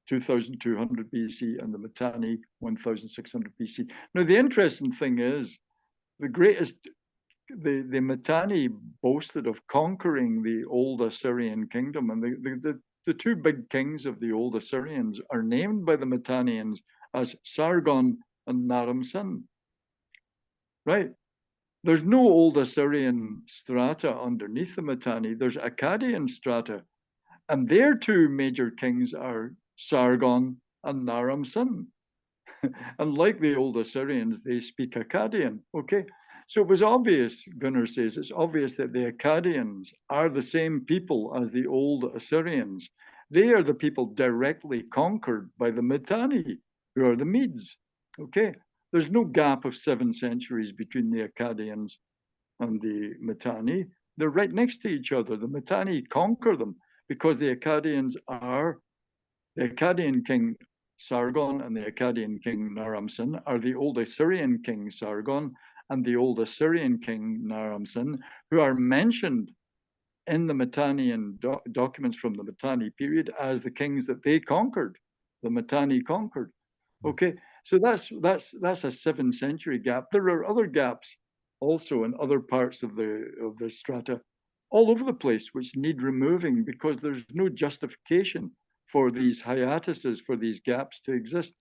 2200 BC and the Mitanni 1600 BC. Now, the interesting thing is, the Mitanni boasted of conquering the old Assyrian kingdom, and the two big kings of the old Assyrians are named by the Mitannians as Sargon and Naram-Sin. Right? There's no old Assyrian strata underneath the Mitanni. There's Akkadian strata. And their two major kings are Sargon and Naram-Sin. And like the old Assyrians, they speak Akkadian, okay? So it was obvious, Gunnar says, it's obvious that the Akkadians are the same people as the old Assyrians. They are the people directly conquered by the Mitanni, who are the Medes, okay? There's no gap of 7 centuries between the Akkadians and the Mitanni. They're right next to each other. The Mitanni conquer them because the Akkadians are, the Akkadian king Sargon and the Akkadian king Naram-Sin are the old Assyrian king Sargon and the old Assyrian king Naram-Sin, who are mentioned in the Mitannian documents from the Mitanni period as the kings that they conquered, the Mitanni conquered. Okay, so that's a 7 century gap. There are other gaps also in other parts of the strata all over the place, which need removing because there's no justification for these hiatuses, for these gaps to exist.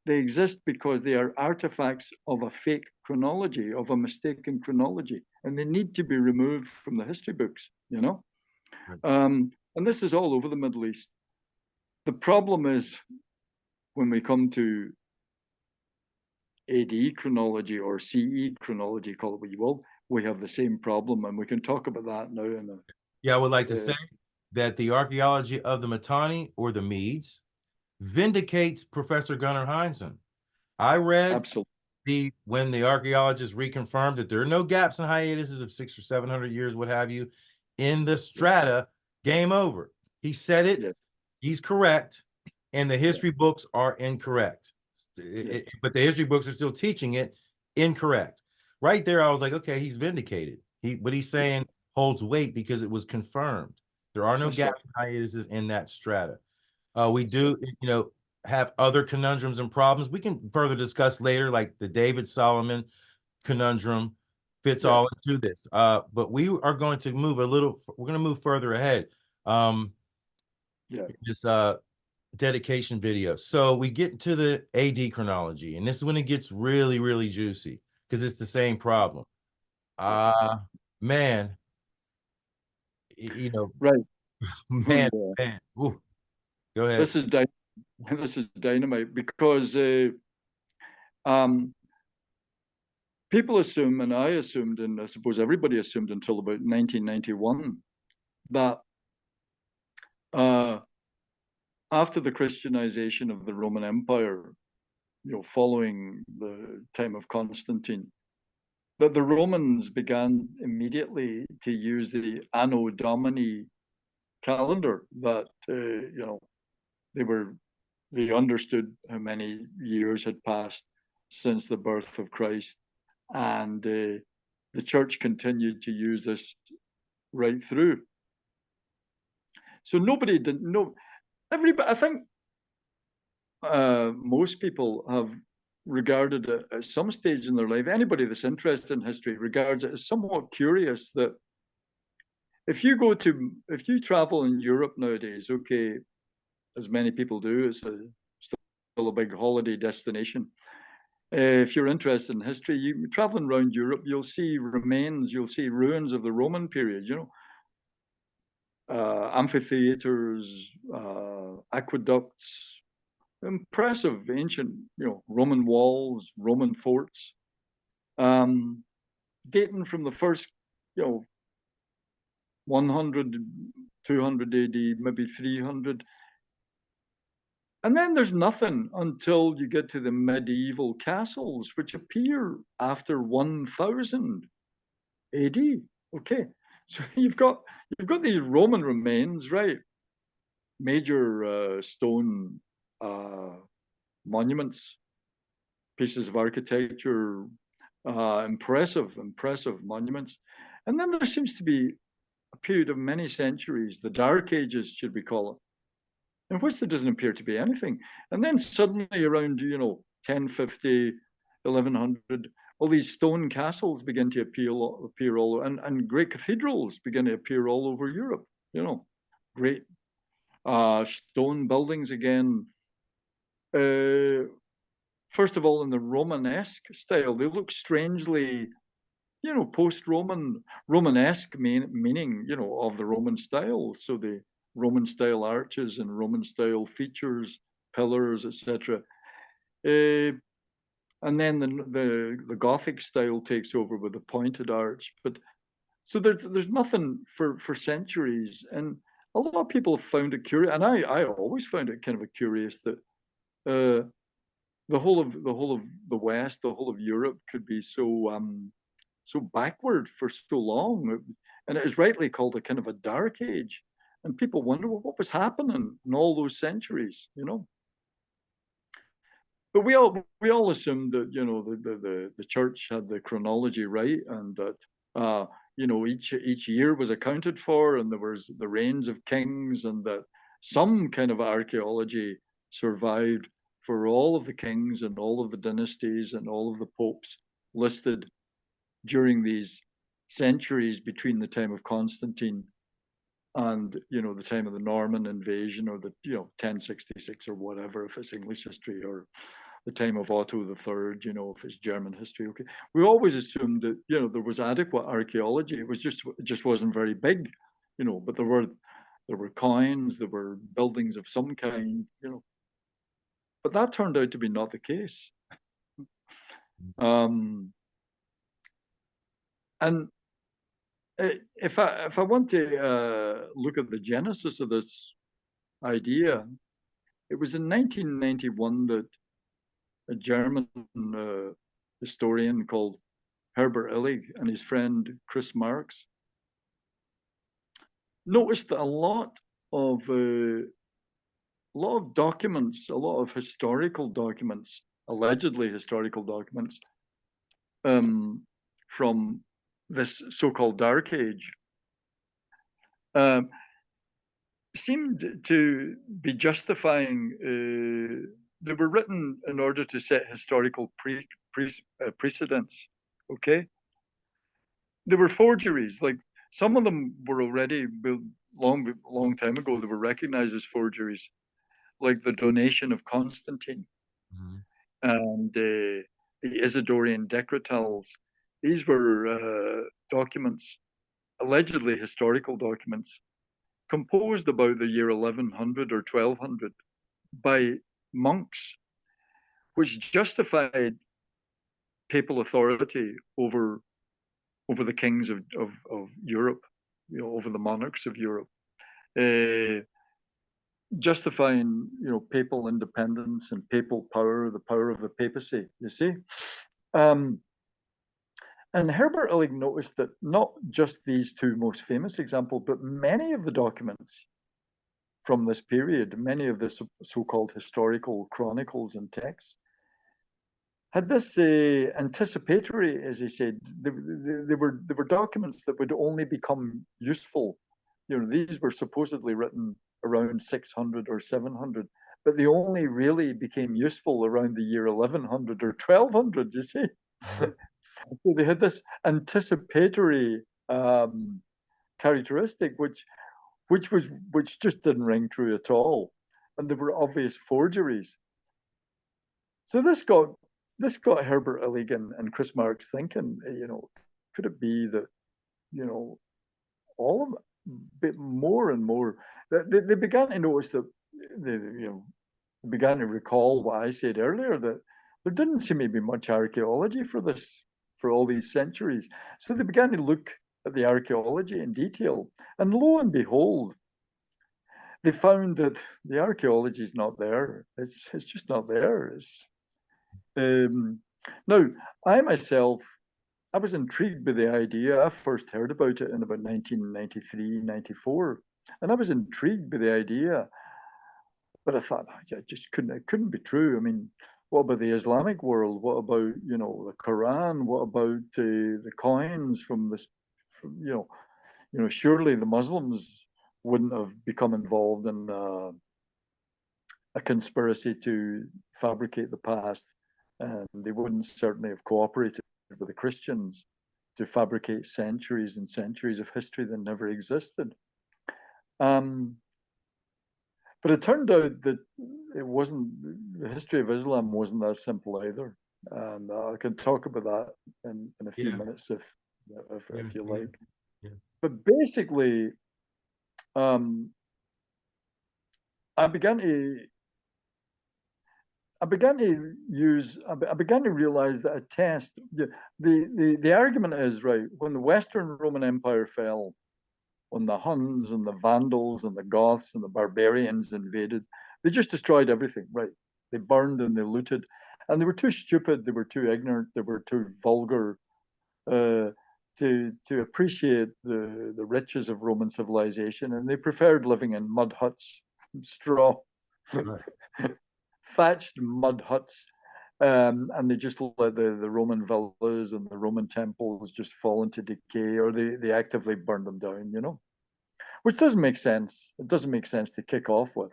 They exist because they are artifacts of a fake chronology, of a mistaken chronology, and they need to be removed from the history books, you know? Right. And this is all over the Middle East. The problem is when we come to AD chronology or CE chronology, call it what you will, we have the same problem, and we can talk about that now. I would like to say that the archaeology of the Mitanni or the Medes vindicates Professor Gunnar Heinsohn. I read when the archaeologists reconfirmed that there are no gaps and hiatuses of 600 or 700 years, what have you, in the strata, game over. He said it, he's correct, and the history books are incorrect. But the history books are still teaching it incorrect. Right there, I was like, okay, he's vindicated. What he's saying holds weight because it was confirmed. There are no gaps and hiatuses in that strata. We do, you know, have other conundrums and problems we can further discuss later, like the David Solomon conundrum fits all into this. But we are going to move we're going to move further ahead. This dedication video. So we get to the AD chronology, and this is when it gets really, really juicy. because it's the same problem. Man, you know, Right. man, And, man. Ooh, go ahead. this is this is dynamite because um, people assume, and I assumed, and I suppose everybody assumed until about 1991, that after the Christianization of the Roman Empire, following the time of Constantine, that the Romans began immediately to use the Anno Domini calendar. That they understood how many years had passed since the birth of Christ, and the church continued to use this right through. So nobody didn't know. Everybody, I think, most people have regarded it at some stage in their life. Anybody that's interested in history regards it as somewhat curious that if you travel in Europe nowadays, okay, as many people do, it's still a big holiday destination. If you're interested in history, you traveling around Europe, you'll see remains, you'll see ruins of the Roman period. Amphitheaters, aqueducts, impressive ancient, Roman walls, Roman forts, dating from the first, 100, 200 AD, maybe 300. And then there's nothing until you get to the medieval castles, which appear after 1000 AD. Okay, so you've got these Roman remains, right? Major stone monuments, pieces of architecture, impressive monuments. And then there seems to be a period of many centuries, the Dark Ages, should we call it, in which there doesn't appear to be anything. And then suddenly around, 1050, 1100, all these stone castles begin to appear all, and great cathedrals begin to appear all over Europe, great stone buildings again. First of all, in the Romanesque style, they look strangely, post-Roman, Romanesque meaning, of the Roman style. So the Roman style arches and Roman style features, pillars, etc. And then the Gothic style takes over with the pointed arch. But so there's nothing for centuries, and a lot of people have found it curious, and I always found it kind of a curious that the whole of the West, the whole of Europe, could be so backward for so long, and it is rightly called a kind of a dark age. And people wonder, well, what was happening in all those centuries, But we all assumed that the church had the chronology right, and that each year was accounted for, and there was the reigns of kings, and that some kind of archaeology survived for all of the kings and all of the dynasties and all of the popes listed during these centuries between the time of Constantine and the time of the Norman invasion, or the 1066 or whatever, if it's English history, or the time of Otto III, if it's German history. Okay, we always assumed that there was adequate archaeology. It just wasn't very big, but there were coins, there were buildings of some kind, but that turned out to be not the case. And if I want to look at the genesis of this idea, it was in 1991 that a German historian called Herbert Illig and his friend Chris Marx noticed that a lot of documents, a lot of historical documents, allegedly historical documents, from this so-called Dark Age, seemed to be justifying. They were written in order to set historical precedents. Okay, they were forgeries. Like, some of them were already long time ago. They were recognized as forgeries, like the donation of Constantine, Mhm. and the the Isidorian decretals. These were documents, allegedly historical documents, composed about the year 1100 or 1200 by monks, which justified papal authority over the kings of Europe, over the monarchs of Europe, justifying papal independence and papal power, the power of the papacy. You see, and Herbert Illig noticed that not just these two most famous examples, but many of the documents from this period, many of the so-called historical chronicles and texts, had this anticipatory, as he said, they were documents that would only become useful. These were supposedly written around 600 or 700, but they only really became useful around the year 1100 or 1200, you see. They had this anticipatory characteristic, which just didn't ring true at all, and there were obvious forgeries. So this got Herbert Illig and Chris Marks thinking. Could it be that all of bit more and more they began to notice that they began to recall what I said earlier, that there didn't seem to be much archaeology for all these centuries. So they began to look at the archaeology in detail, and lo and behold, they found that the archaeology is not there. It's just not there. Now, I myself, I was intrigued by the idea. I first heard about it in about 1993, 94, and I was intrigued by the idea. But I thought, it couldn't be true. I mean, what about the Islamic world? What about, the Quran? What about the coins from this, surely the Muslims wouldn't have become involved in a conspiracy to fabricate the past, and they wouldn't certainly have cooperated with the Christians to fabricate centuries and centuries of history that never existed. But it turned out that it wasn't, the history of Islam wasn't that simple either. And I can talk about that in a few minutes if you like. Yeah. But basically, I began to realize that a test, the argument is, right, when the Western Roman Empire fell, when the Huns and the Vandals and the Goths and the barbarians invaded, they just destroyed everything, right? They burned and they looted, and they were too stupid, they were too ignorant, they were too vulgar to appreciate the riches of Roman civilization, and they preferred living in mud huts, straw, right. Thatched mud huts, and they just let the Roman villas and the Roman temples just fall into decay, or they actively burn them down, which doesn't make sense. It doesn't make sense to kick off with.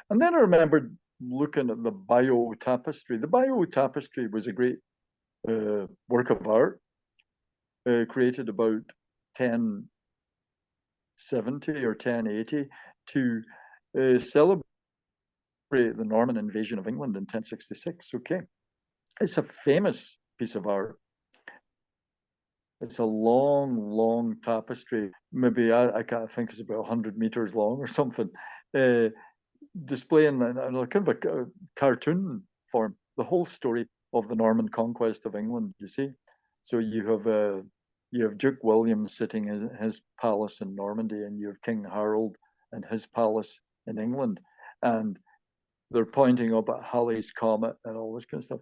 And then I remembered looking at the Bayeux Tapestry. The Bayeux Tapestry was a great work of art, created about 1070 or 1080 to celebrate the Norman invasion of England in 1066. Okay, it's a famous piece of art. It's a long tapestry. Maybe I can't think it's about 100 meters long or something, displaying in a kind of a cartoon form the whole story of the Norman conquest of England. You see, so you have Duke William sitting in his palace in Normandy, and you have King Harold and his palace in England, and they're pointing up at Halley's Comet and all this kind of stuff.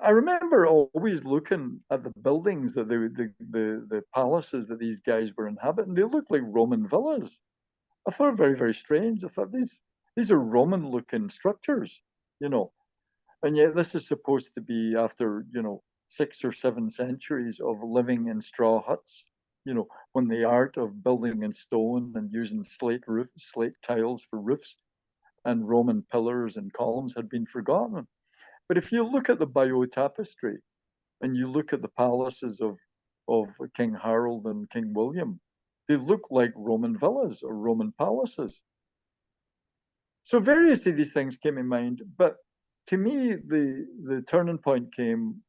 I remember always looking at the buildings, that the palaces that these guys were inhabiting. They looked like Roman villas. I thought it very, very strange. I thought these are Roman-looking structures, and yet this is supposed to be after 6 or 7 centuries of living in straw huts. When the art of building in stone and using slate tiles for roofs and Roman pillars and columns had been forgotten. But if you look at the Bayeux Tapestry and you look at the palaces of King Harold and King William, they look like Roman villas or Roman palaces. So various of these things came in mind, but to me, the turning point came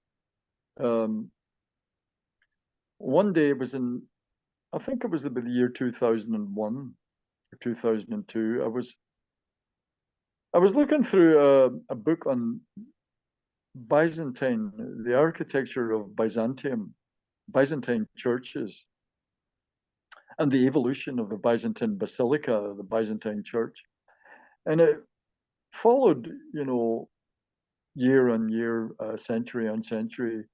one day. It was I think it was about the year 2001 or 2002. I was looking through a book on Byzantine, the architecture of Byzantine churches, and the evolution of the Byzantine basilica, the Byzantine church. And it followed, year on year, century on century,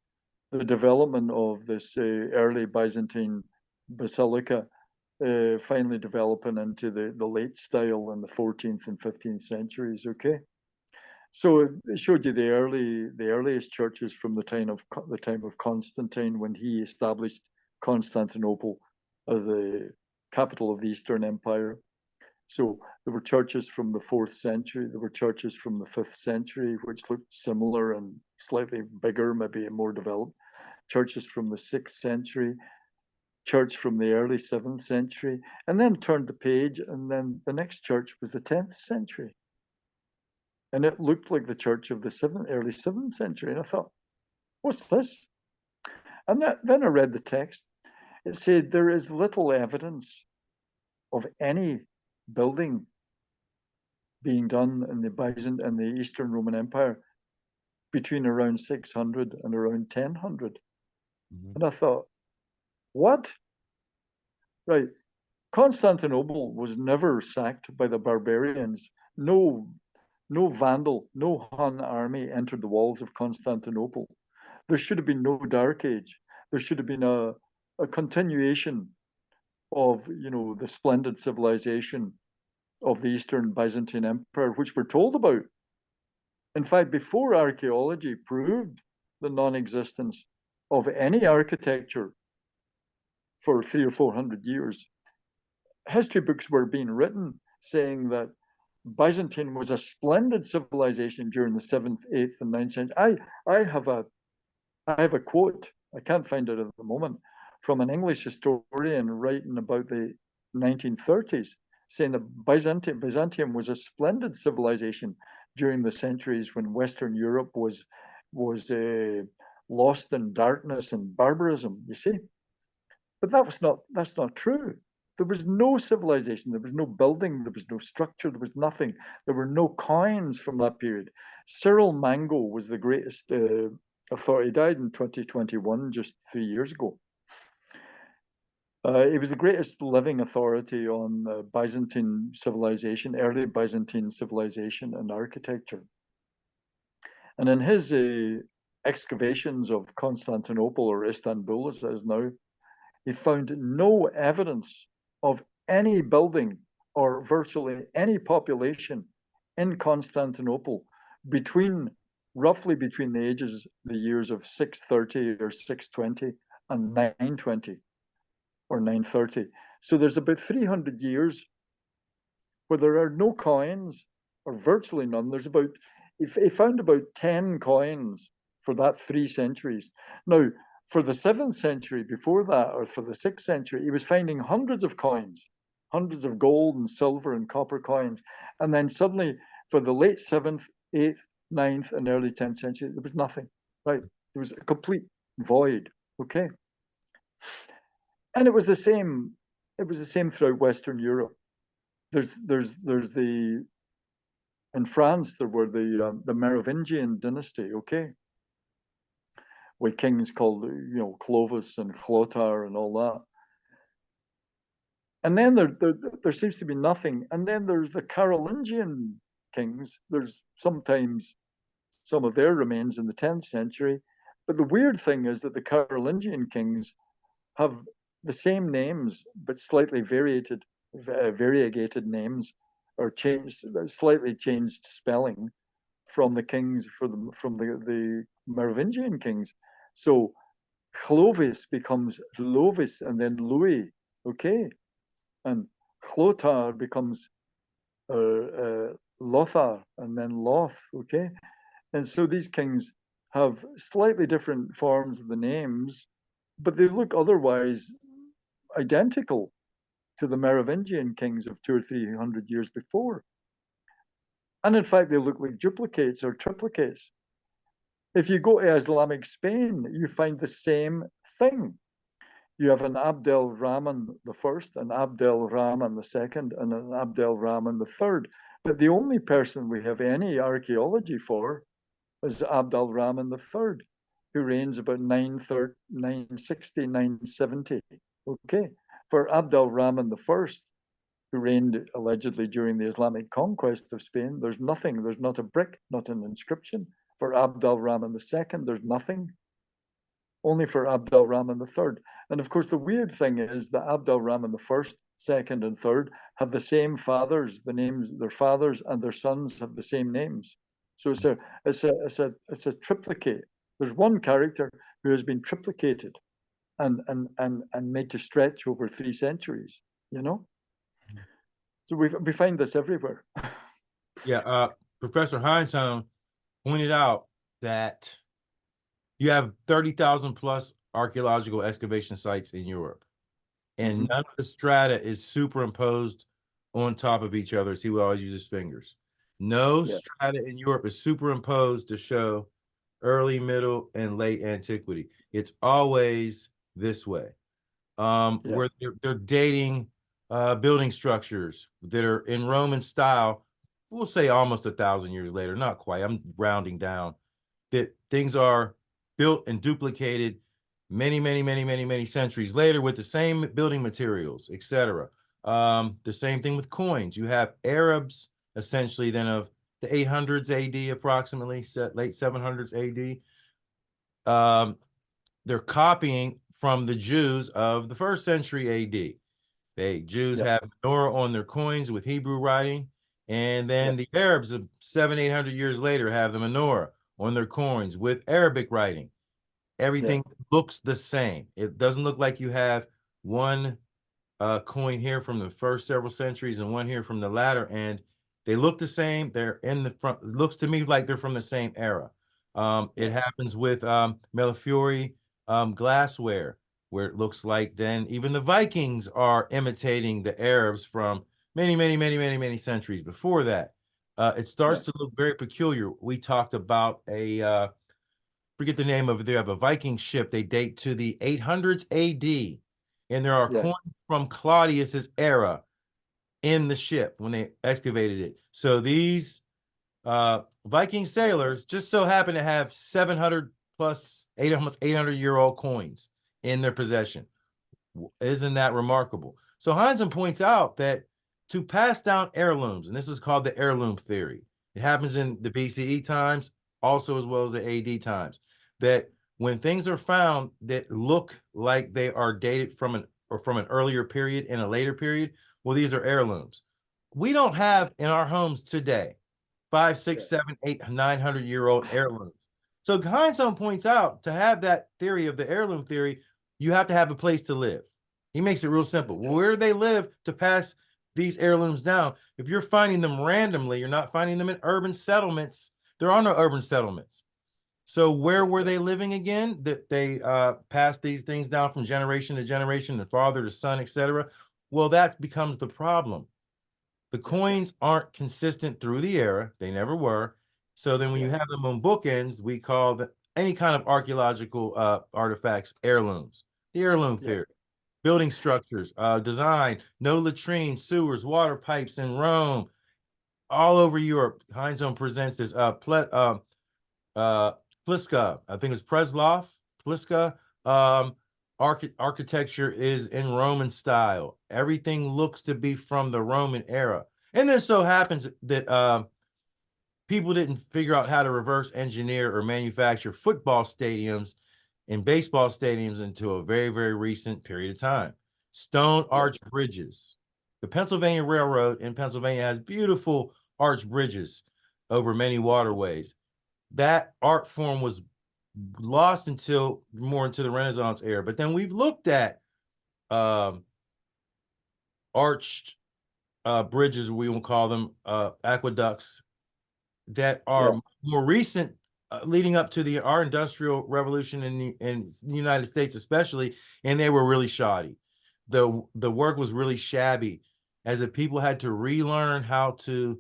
the development of this early Byzantine basilica, finally developing into the late style in the 14th and 15th centuries. Okay, so it showed you the earliest churches from the time of Constantine, when he established Constantinople as the capital of the Eastern Empire. So there were churches from the 4th century, there were churches from the 5th century, which looked similar and slightly bigger, maybe more developed, churches from the 6th century, church from the early 7th century, and then turned the page, and then the next church was the 10th century. And it looked like the church of the early 7th century. And I thought, what's this? And then I read the text. It said there is little evidence of any building being done in the Eastern Roman Empire between around 600 and around 1000. Mm-hmm. And I thought, what? Right. Constantinople was never sacked by the barbarians. No Vandal, no Hun army entered the walls of Constantinople. There should have been no Dark Age. There should have been a continuation of, the splendid civilization of the Eastern Byzantine Empire, which we're told about. In fact, before archaeology proved the non-existence of any architecture for 300 or 400 years, history books were being written saying that Byzantine was a splendid civilization during the 7th, 8th, and 9th century. I have a quote, I can't find it at the moment, from an English historian writing about the 1930s, saying that Byzantium was a splendid civilization during the centuries when Western Europe was lost in darkness and barbarism, you see. But that's not true. There was no civilization, there was no building, there was no structure, there was nothing. There were no coins from that period. Cyril Mango was the greatest authority. He died in 2021, just 3 years ago. He was the greatest living authority on Byzantine civilization, early Byzantine civilization and architecture. And in his excavations of Constantinople, or Istanbul as it is now, he found no evidence of any building or virtually any population in Constantinople roughly between the years of 630 or 620 and 920 or 930. So there's about 300 years where there are no coins, or virtually none. He found about 10 coins for that 3 centuries. Now, for the 7th century before that, or for the 6th century, he was finding hundreds of coins, hundreds of gold and silver and copper coins. And then suddenly, for the late 7th, 8th, 9th, and early 10th century, there was nothing, right? There was a complete void, okay? And it was the same throughout Western Europe. In France, there were the Merovingian dynasty, okay? With kings called, Clovis and Clotaire and all that. And then there seems to be nothing. And then there's the Carolingian kings. There's sometimes some of their remains in the 10th century. But the weird thing is that the Carolingian kings have the same names, but slightly variegated names, or slightly changed spelling from the kings, from the Merovingian kings. So Clovis becomes Lovis and then Louis, okay? And Clotaire becomes Lothar and then Loth, okay? And so these kings have slightly different forms of the names, but they look otherwise identical to the Merovingian kings of 200 or 300 years before. And in fact, they look like duplicates or triplicates. If you go to Islamic Spain, you find the same thing. You have an Abdel Rahman the first, an Abdel Rahman the second, and an Abdel Rahman the third. But the only person we have any archaeology for is Abdel Rahman the third, who reigns about 960, 970. Okay. For Abdel Rahman the first, who reigned allegedly during the Islamic conquest of Spain, there's nothing. There's not a brick, not an inscription. For Abdel Rahman II, there's nothing. Only for Abdel Rahman III. And of course, the weird thing is that Abdel Rahman I, second, and third have the same fathers. The names, their fathers and their sons have the same names. So it's a triplicate. There's one character who has been triplicated and made to stretch over 3 centuries. You know. So we find this everywhere. Yeah, Professor Heinsohn pointed out that you have 30,000 plus archaeological excavation sites in Europe, and none of the strata is superimposed on top of each other, as he would always use his fingers. No strata in Europe is superimposed to show early, middle, and late antiquity. It's always this way. Where they're dating building structures that are in Roman style, we'll say almost 1,000 years later, not quite, I'm rounding down, that things are built and duplicated many centuries later with the same building materials, etc. The same thing with coins. You have Arabs essentially then of the 800s AD approximately, late 700s AD. They're copying from the Jews of the 1st century AD. Jews have menorah on their coins with Hebrew writing, and then the Arabs of 700-800 years later have the menorah on their coins with Arabic writing. Everything looks the same. It doesn't look like you have one coin here from the first several centuries and one here from the latter, and they look the same. They're in the front. It looks to me like they're from the same era. It happens with Millefiori glassware, where it looks like then even the Vikings are imitating the Arabs from many centuries before that. It starts to look very peculiar. We talked about a forget the name of it. They have a Viking ship. They date to the 800s AD, and there are coins from Claudius's era in the ship when they excavated it. So these Viking sailors just so happen to have 700 plus almost 800-year-old coins in their possession. Isn't that remarkable? So Heinsohn points out that to pass down heirlooms, and this is called the heirloom theory. It happens in the BCE times, also as well as the AD times, that when things are found that look like they are dated from an earlier period and a later period, well, these are heirlooms. We don't have in our homes today 5, 6, 7, 8, 900-year-old heirlooms. So Heinsohn points out to have that theory of the heirloom theory, you have to have a place to live. He makes it real simple. Well, where do they live to pass these heirlooms down? If you're finding them randomly, you're not finding them in urban settlements. There are no urban settlements. So where were they living again? That they passed these things down from generation to generation, and father to son, etc. Well, that becomes the problem. The coins aren't consistent through the era. They never were. So then when you have them on bookends, we call any kind of archaeological artifacts heirlooms. The heirloom theory. Building structures, design, no latrines, sewers, water pipes in Rome, all over Europe. Heinsohn presents this Pliska, I think it's Preslov, Pliska. Architecture is in Roman style. Everything looks to be from the Roman era. And then so happens that people didn't figure out how to reverse engineer or manufacture football stadiums and baseball stadiums until a very recent period of time. Stone arch bridges. The Pennsylvania Railroad in Pennsylvania has beautiful arch bridges over many waterways. That art form was lost until more into the Renaissance era. But then we've looked at arched bridges, we won't call them aqueducts, that are more recent, leading up to our industrial revolution in the United States especially, and they were really shoddy. The work was really shabby, as if people had to relearn how to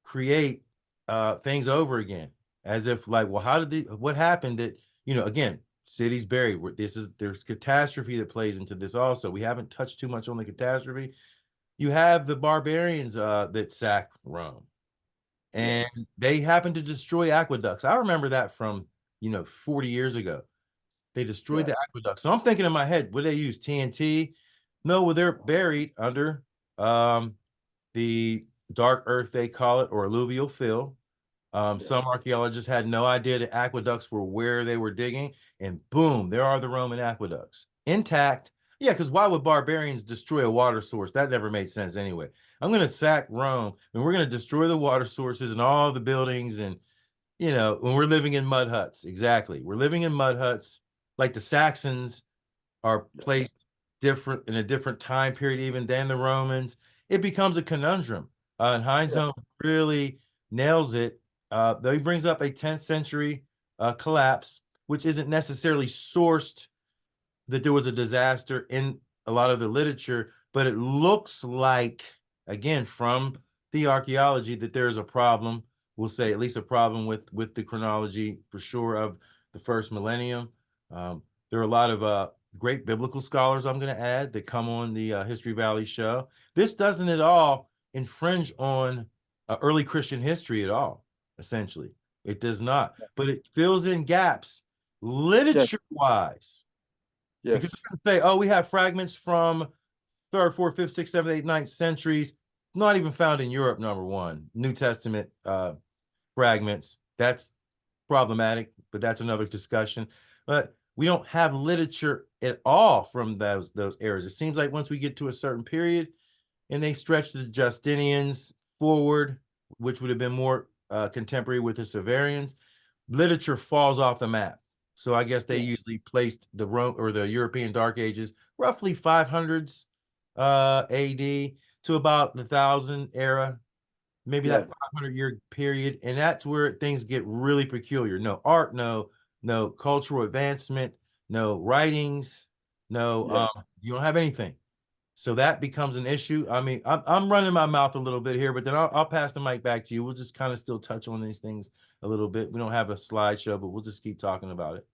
create things over again, as if like, well, what happened that, again, cities buried. There's catastrophe that plays into this also. We haven't touched too much on the catastrophe. You have the barbarians that sack Rome, Yeah. and they happened to destroy aqueducts. I remember that from 40 years ago. They destroyed Yeah. the aqueduct. So I'm thinking in my head, would they use TNT? No, well, they're buried under the dark earth, they call it, or alluvial fill. Yeah. Some archaeologists had no idea that aqueducts were where they were digging, and boom, there are the Roman aqueducts intact. Yeah, because why would barbarians destroy a water source? That never made sense anyway. I'm going to sack Rome, and we're going to destroy the water sources and all the buildings, and when we're living in mud huts. Exactly, we're living in mud huts. Like the Saxons are Yeah. placed different in a different time period even than the Romans. It becomes a conundrum. And Yeah. Heinsohn really nails it. Though he brings up a 10th century collapse, which isn't necessarily sourced that there was a disaster in a lot of the literature, but it looks like, again, from the archaeology, that there's a problem. We'll say at least a problem with the chronology for sure of the first millennium. There are a lot of great biblical scholars, I'm going to add, that come on the History Valley show. This doesn't at all infringe on early Christian history at all, essentially. It does not, but it fills in gaps Yeah. literature-wise. Because Yes. we're going to say, oh, we have fragments from third, fourth, fifth, sixth, seventh, eighth, ninth centuries, not even found in Europe, number one. New Testament fragments. That's problematic, but that's another discussion. But we don't have literature at all from those eras. It seems like once we get to a certain period and they stretch the Justinians forward, which would have been more contemporary with the Severians, literature falls off the map. So I guess they Yeah. usually placed the Rome or the European Dark Ages roughly 500s AD to about the 1000 era, maybe Yeah. that 500-year period, and that's where things get really peculiar. No art, no cultural advancement, no writings, no Yeah. you don't have anything. So that becomes an issue. I mean, I'm running my mouth a little bit here, but then I'll pass the mic back to you. We'll just kind of still touch on these things a little bit. We don't have a slideshow, but we'll just keep talking about it.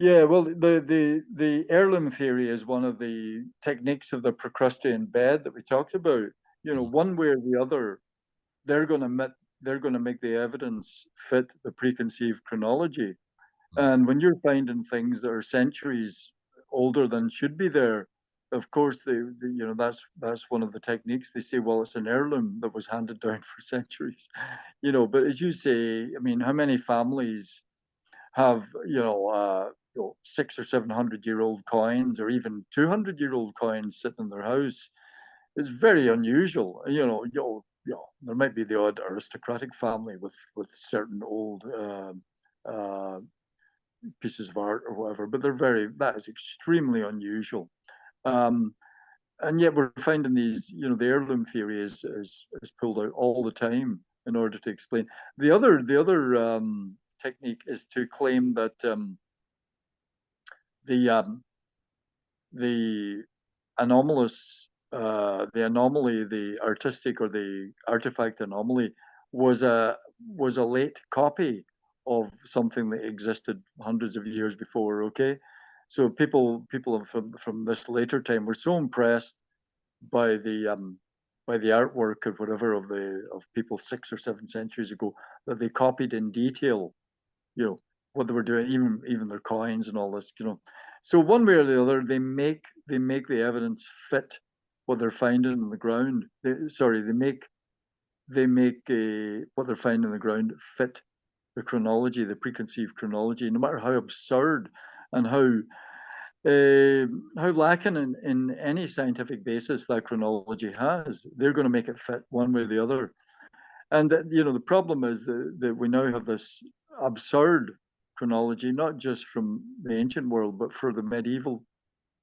Yeah, well, the heirloom theory is one of the techniques of the Procrustean bed that we talked about. One way or the other, they're going to make the evidence fit the preconceived chronology. And when you're finding things that are centuries older than should be there, of course, that's one of the techniques. They say, well, it's an heirloom that was handed down for centuries. But as you say, I mean, how many families have 600 or 700-year-old coins, or even 200-year-old coins sitting in their house? It's very unusual. There might be the odd aristocratic family with certain old uh, pieces of art or whatever, but that is extremely unusual. Um, and yet we're finding these, the heirloom theory is pulled out all the time in order to explain. The other technique is to claim that the the the anomaly, the artistic or the artifact anomaly, was a late copy of something that existed hundreds of years before. Okay, so people from this later time were so impressed by the artwork of whatever of people 6 or 7 centuries ago that they copied in detail, what they were doing, even their coins and all this. So one way or the other, they make the evidence fit what they're finding in the ground. They make what they're finding in the ground fit the chronology, the preconceived chronology, no matter how absurd and how lacking in any scientific basis that chronology has. They're going to make it fit one way or the other. And the problem is that we now have this absurd chronology, not just from the ancient world, but for the medieval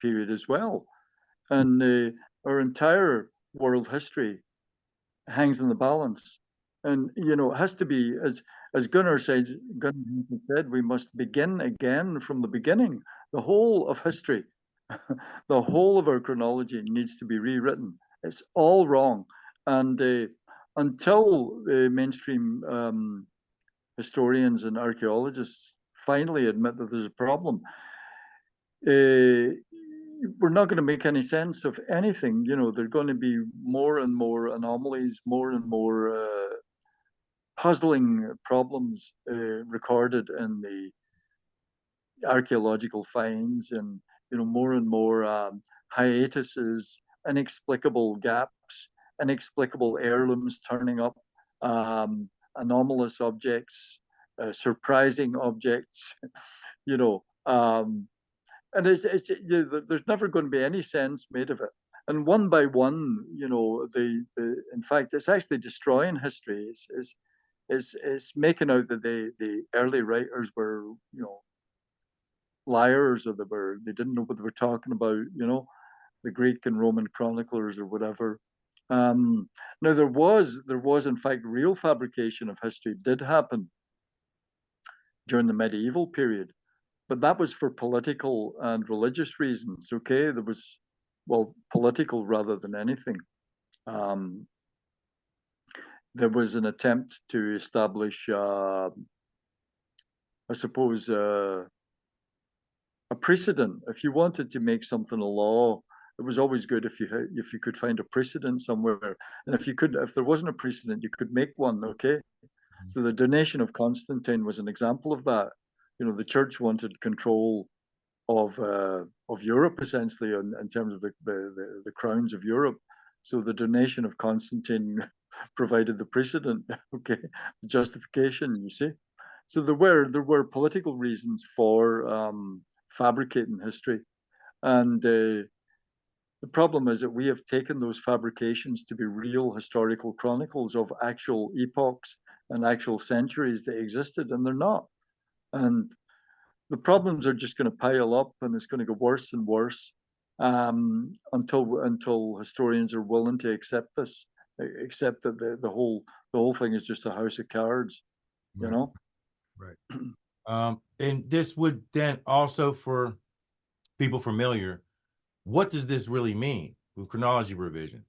period as well. And our entire world history hangs in the balance. And it has to be, as Gunnar said, we must begin again from the beginning. The whole of history, the whole of our chronology needs to be rewritten. It's all wrong. And until mainstream historians and archaeologists finally admit that there's a problem, we're not going to make any sense of anything. You know, there are going to be more and more anomalies, more and more puzzling problems recorded in the archaeological finds, and you know, more and more hiatuses, inexplicable gaps, inexplicable heirlooms turning up, anomalous objects, surprising objects. You know, and there's never going to be any sense made of it. And one by one, you know, in fact, it's actually destroying history. It's making out that the early writers were, you know, liars, or they didn't know what they were talking about. You know, the Greek and Roman chroniclers or whatever. Now there was in fact real fabrication of history did happen during the medieval period, but that was for political and religious reasons. Okay, there was, well, political rather than anything. There was an attempt to establish, I suppose, a precedent. If you wanted to make something a law, it was always good if you could find a precedent somewhere. And if there wasn't a precedent, you could make one. Okay, so the donation of Constantine was an example of that. You know, the church wanted control of Europe essentially in terms of the crowns of Europe. So the donation of Constantine provided the precedent. Okay, the justification. You see, so there were political reasons for fabricating history, and the problem is that we have taken those fabrications to be real historical chronicles of actual epochs and actual centuries that existed, and they're not. And the problems are just going to pile up, and it's going to go worse and worse until historians are willing to accept this, accept that the whole thing is just a house of cards. You Right. know. Right. And this would then also, for people familiar, what does this really mean with chronology revision?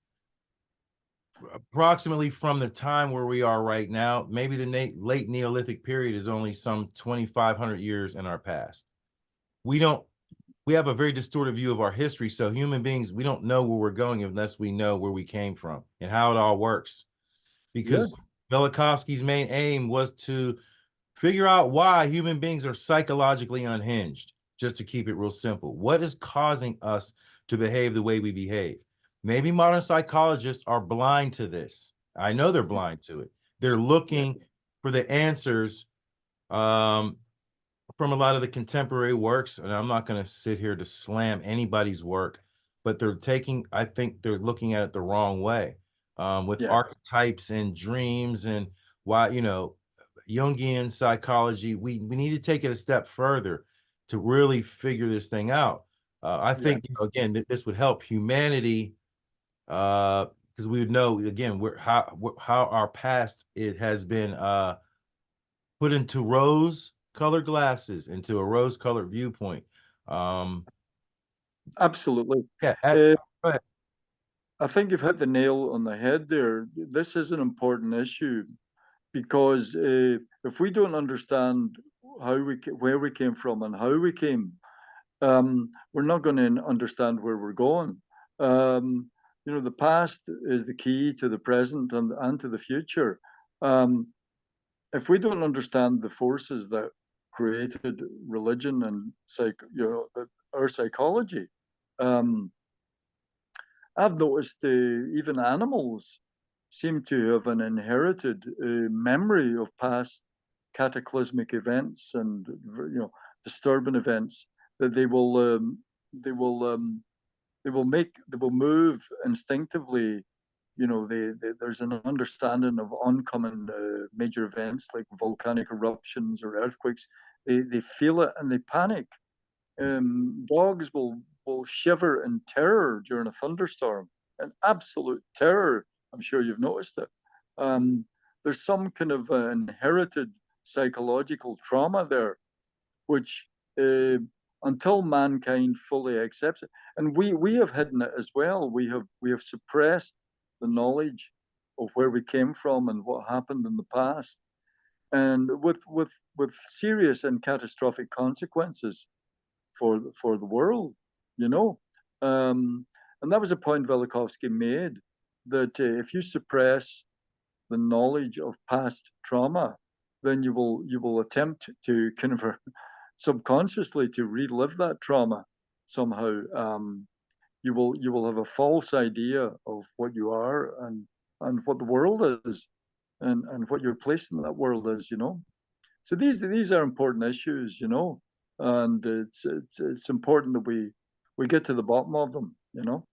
Approximately from the time where we are right now, maybe the late Neolithic period is only some 2,500 years in our past. We have a very distorted view of our history. So human beings, we don't know where we're going unless we know where we came from and how it all works. Because Velikovsky's main aim was to figure out why human beings are psychologically unhinged, just to keep it real simple. What is causing us to behave the way we behave? Maybe modern psychologists are blind to this. I know they're blind to it. They're looking for the answers from a lot of the contemporary works, and I'm not going to sit here to slam anybody's work, but I think they're looking at it the wrong way, with archetypes and dreams and why, Jungian psychology. We need to take it a step further to really figure this thing out. I think, again, this would help humanity, because we would know, again, how our past it has been put into rose-colored glasses, into a rose-colored viewpoint. Absolutely. Yeah. Go ahead. I think you've hit the nail on the head there. This is an important issue because if we don't understand where we came from and how we came, we're not going to understand where we're going. The past is the key to the present and to the future. If we don't understand the forces that created religion and our psychology, I've noticed even animals seem to have an inherited memory of past cataclysmic events and disturbing events that they will move instinctively. There's an understanding of oncoming major events like volcanic eruptions or earthquakes. They feel it and they panic. Dogs will shiver in terror during a thunderstorm, an absolute terror. I'm sure you've noticed it. There's some kind of inherited psychological trauma there, which until mankind fully accepts it, and we have hidden it as well. We have suppressed the knowledge of where we came from and what happened in the past, and with serious and catastrophic consequences for the world, you know. And that was a point Velikovsky made, that if you suppress the knowledge of past trauma, then you will attempt to kind of subconsciously to relive that trauma somehow. You will have a false idea of what you are and what the world is, and what your place in that world is, you know. So these are important issues, you know, and it's important that we get to the bottom of them, you know.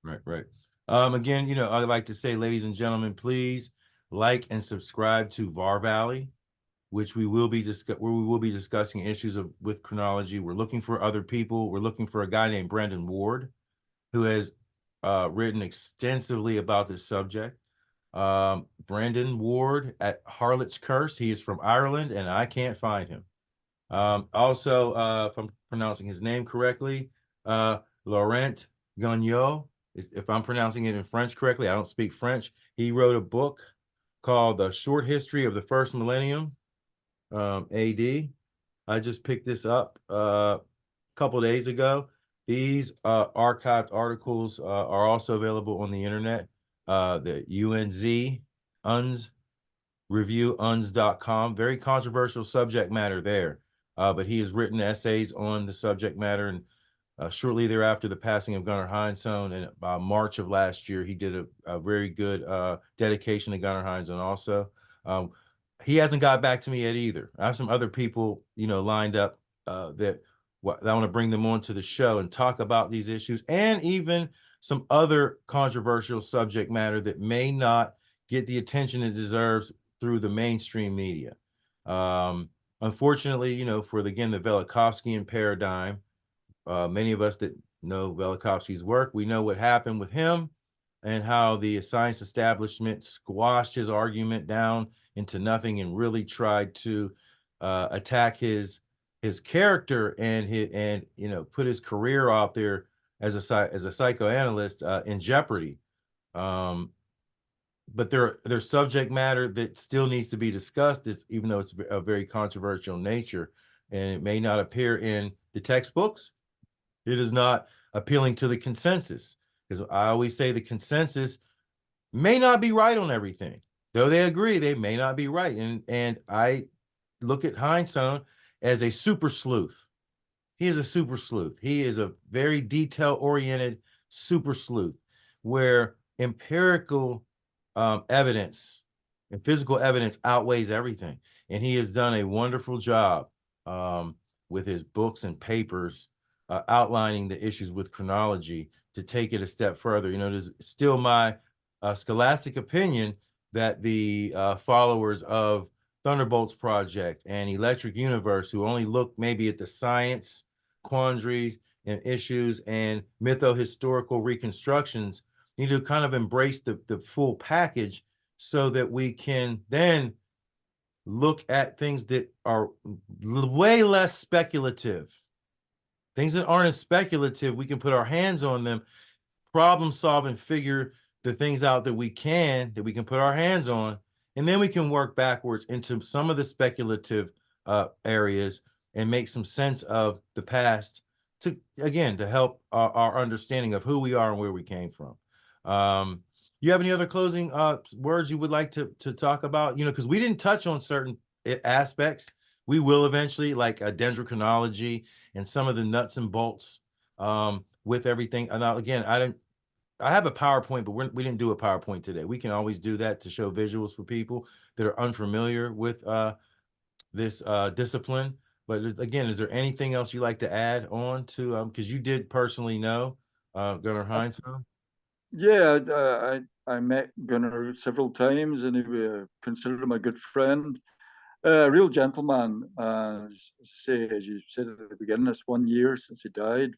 Right, right. Again, I'd like to say, ladies and gentlemen, please like and subscribe to VAR Valley, which where we will be discussing issues with chronology. We're looking for other people. We're looking for a guy named Brandon Ward, who has written extensively about this subject. Brandon Ward at Harlot's Curse. He is from Ireland, and I can't find him. Also, if I'm pronouncing his name correctly, Laurent Gagnon, if I'm pronouncing it in French correctly, I don't speak French. He wrote a book called The Short History of the First Millennium, AD. I just picked this up a couple days ago. These archived articles are also available on the internet. The UNZ, reviewuns.com. Very controversial subject matter there, but he has written essays on the subject matter. And shortly thereafter, the passing of Gunnar Heinsohn in March of last year, he did a very good dedication to Gunnar Heinsohn also. He hasn't got back to me yet either. I have some other people, lined up that I want to bring them onto the show and talk about these issues, and even some other controversial subject matter that may not get the attention it deserves through the mainstream media. Unfortunately, for the Velikovskyan paradigm, many of us that know Velikovsky's work, we know what happened with him and how the science establishment squashed his argument down into nothing and really tried to attack his character and put his career out there as a psychoanalyst in jeopardy. But there's subject matter that still needs to be discussed, even though it's a very controversial nature, and it may not appear in the textbooks. It is not appealing to the consensus, because I always say the consensus may not be right on everything. Though they agree, they may not be right. And I look at Heinsohn as a super sleuth. He is a super sleuth. He is a very detail-oriented super sleuth, where empirical evidence and physical evidence outweighs everything. And he has done a wonderful job with his books and papers outlining the issues with chronology to take it a step further. It is still my scholastic opinion that the followers of Thunderbolts Project and Electric Universe, who only look maybe at the science quandaries and issues and mytho-historical reconstructions, need to kind of embrace the full package, so that we can then look at things that are way less speculative. Things that aren't as speculative, we can put our hands on them, problem solve, and figure the things out that we can put our hands on, and then we can work backwards into some of the speculative areas and make some sense of the past to help our understanding of who we are and where we came from. You have any other closing words you would like to talk about? Because we didn't touch on certain aspects. We will eventually, like dendrochronology and some of the nuts and bolts with everything. And now, again, I have a PowerPoint, but we didn't do a PowerPoint today. We can always do that to show visuals for people that are unfamiliar with this discipline. But again, is there anything else you'd like to add on to, because you did personally know Gunnar Heinsohn? Yeah, I met Gunnar several times, and he considered him a good friend, a real gentleman. As you said at the beginning, it's 1 year since he died.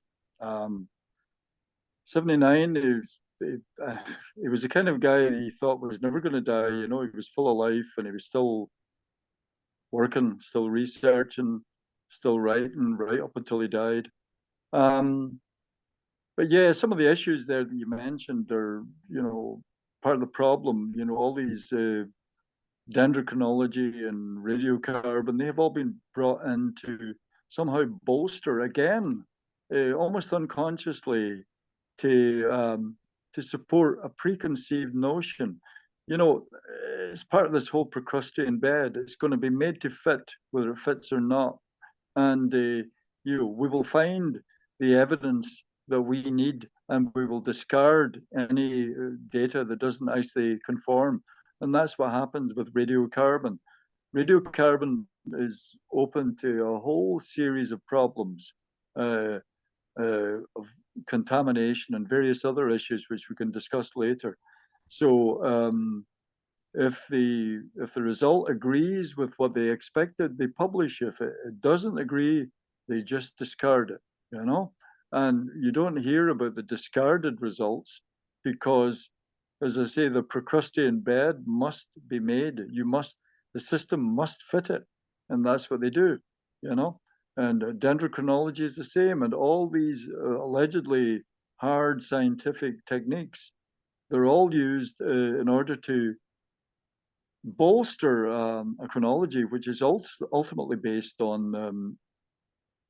79. He was the kind of guy that you thought was never going to die. He was full of life, and he was still working, still researching, still writing right up until he died. But yeah, some of the issues there that you mentioned are, part of the problem. You know, all these dendrochronology and radiocarbon, they have all been brought in to somehow bolster again, almost unconsciously, to support a preconceived notion. You know, it's part of this whole Procrustean bed. It's going to be made to fit, whether it fits or not. And you know, we will find the evidence that we need, and we will discard any data that doesn't actually conform. And that's what happens with radiocarbon. Radiocarbon is open to a whole series of problems, of contamination and various other issues, which we can discuss later. So if the result agrees with what they expected, they publish. If it doesn't agree, they just discard it. You know, and you don't hear about the discarded results because, as I say, the Procrustean bed must be made. The system must fit it, and that's what they do. You know, and dendrochronology is the same, and all these allegedly hard scientific techniques, they're all used in order to bolster a chronology which is ultimately based on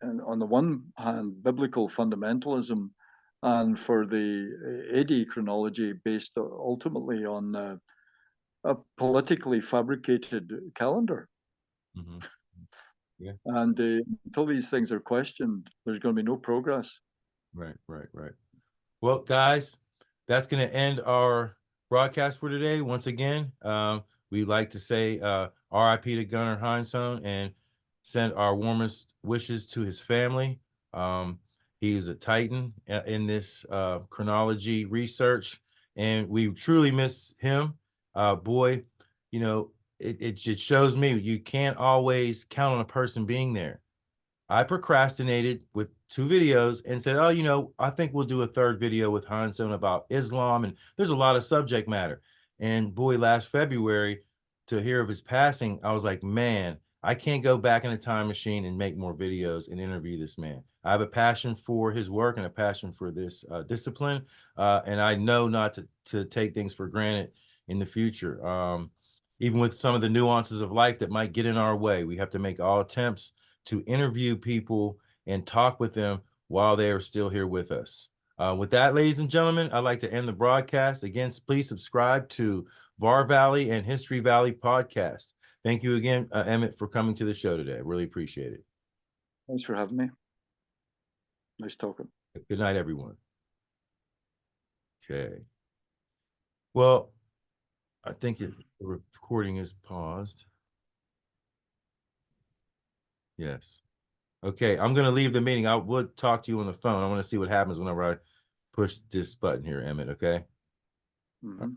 the one hand, biblical fundamentalism, and for the AD chronology, based ultimately on a politically fabricated calendar. Mm-hmm. Yeah. And until these things are questioned, there's going to be no progress. Right. Well, guys, that's going to end our broadcast for today. Once again, we'd like to say RIP to Gunnar Heinsohn and send our warmest wishes to his family. He is a titan in this chronology research, and we truly miss him. Boy, you know, it shows me you can't always count on a person being there. I procrastinated with 2 videos and said, oh, you know, I think we'll do a third video with Heinsohn about Islam. And there's a lot of subject matter. And boy, last February, to hear of his passing, I was like, man, I can't go back in a time machine and make more videos and interview this man. I have a passion for his work and a passion for this discipline. And I know not to take things for granted in the future. Even with some of the nuances of life that might get in our way, we have to make all attempts to interview people and talk with them while they are still here with us. With that, ladies and gentlemen, I'd like to end the broadcast. Again, please subscribe to VAR Valley and History Valley podcast. Thank you again, Emmett, for coming to the show today. I really appreciate it. Thanks for having me. Nice talking. Good night, everyone. Okay. Well, I think the recording is paused. Yes. Okay, I'm going to leave the meeting. I would talk to you on the phone. I want to see what happens whenever I push this button here, Emmett, okay? Mm-hmm.